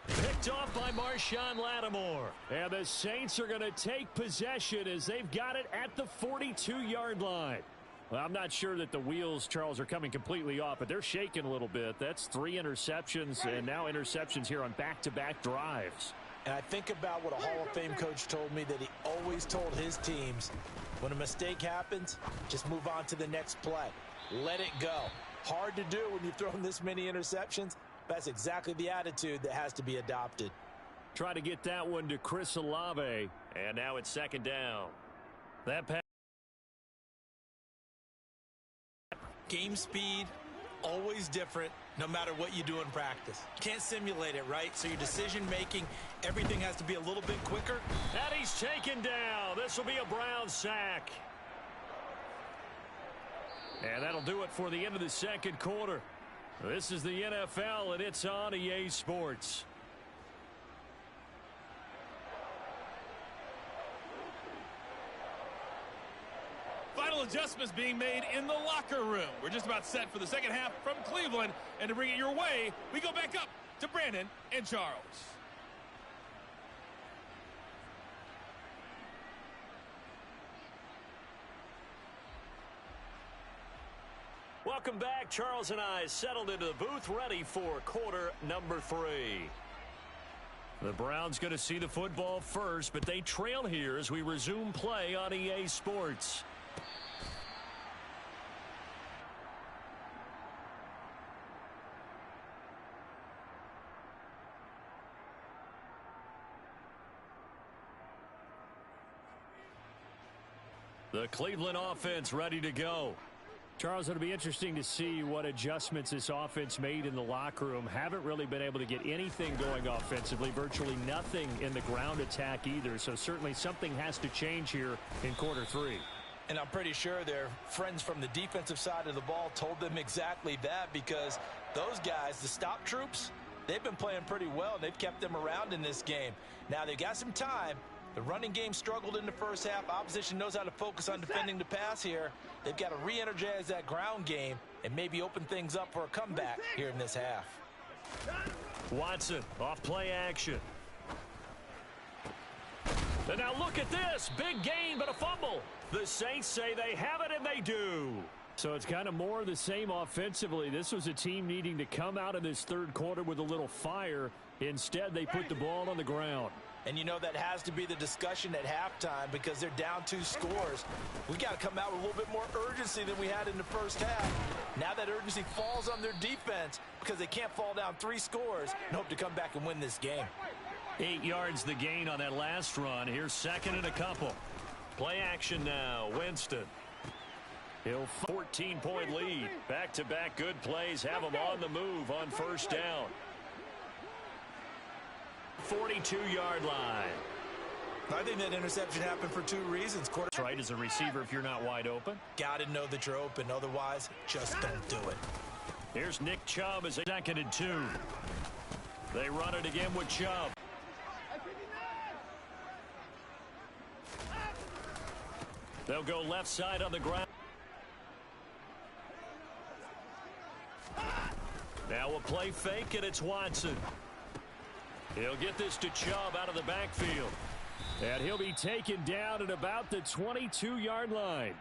Picked off by Marshawn Lattimore. And the Saints are going to take possession as they've got it at the 42-yard line. Well, I'm not sure that the wheels, Charles, are coming completely off, but they're shaking a little bit. That's 3 interceptions, and now interceptions here on back-to-back drives. And I think about what a Hall of Fame coach told me, that he always told his teams, when a mistake happens, just move on to the next play. Let it go. Hard to do when you've thrown this many interceptions. That's exactly the attitude that has to be adopted. Try to get that one to Chris Olave, and now it's 2nd down. That pass. Game speed, always different, no matter what you do in practice. You can't simulate it, right? So your decision-making, everything has to be a little bit quicker. And he's taken down. This will be a Brown sack. And that'll do it for the end of the 2nd quarter. This is the NFL, and it's on EA Sports. Final adjustments being made in the locker room. We're just about set for the second half from Cleveland. And to bring it your way, we go back up to Brandon and Charles. Welcome back. Charles and I settled into the booth, ready for quarter number 3. The Browns going to see the football first, but they trail here as we resume play on EA Sports. The Cleveland offense ready to go. Charles, it'll be interesting to see what adjustments this offense made in the locker room. Haven't really been able to get anything going offensively, virtually nothing in the ground attack either. So certainly something has to change here in quarter 3. And I'm pretty sure their friends from the defensive side of the ball told them exactly that, because those guys, the stop troops, they've been playing pretty well. They've kept them around in this game. Now they've got some time. The running game struggled in the first half. Opposition knows how to focus on defending the pass here. They've got to re-energize that ground game and maybe open things up for a comeback here in this half. Watson off play action. And now look at this. Big gain, but a fumble. The Saints say they have it, and they do. So it's kind of more of the same offensively. This was a team needing to come out in this 3rd quarter with a little fire. Instead, they put the ball on the ground. And you know that has to be the discussion at halftime, because they're down 2 scores. We got to come out with a little bit more urgency than we had in the first half. Now that urgency falls on their defense because they can't fall down 3 scores and hope to come back and win this game. 8 yards the gain on that last run. Here's 2nd and a couple. Play action now. Winston. He'll 14-point lead. Back-to-back good plays have him on the move on 1st down. 42-yard line. I think that interception happened for two reasons. That's right, as a receiver, if you're not wide open. Got to know that you're open. Otherwise, just don't do it. Here's Nick Chubb as a 2nd and 2. They run it again with Chubb. They'll go left side on the ground. Now a play fake, and it's Watson. He'll get this to Chubb out of the backfield. And he'll be taken down at about the 22-yard line.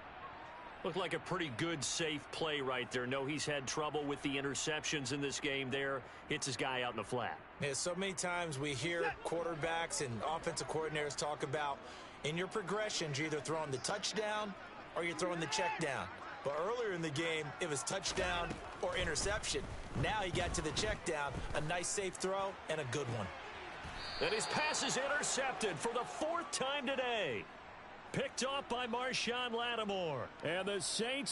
Looked like a pretty good, safe play right there. No, he's had trouble with the interceptions in this game there. Hits his guy out in the flat. Yeah, so many times we hear quarterbacks and offensive coordinators talk about in your progressions, you're either throwing the touchdown or you're throwing the check down. But earlier in the game, it was touchdown or interception. Now he got to the check down, a nice safe throw, and a good one. And his pass is intercepted for the 4th time today. Picked off by Marshawn Lattimore. And the Saints are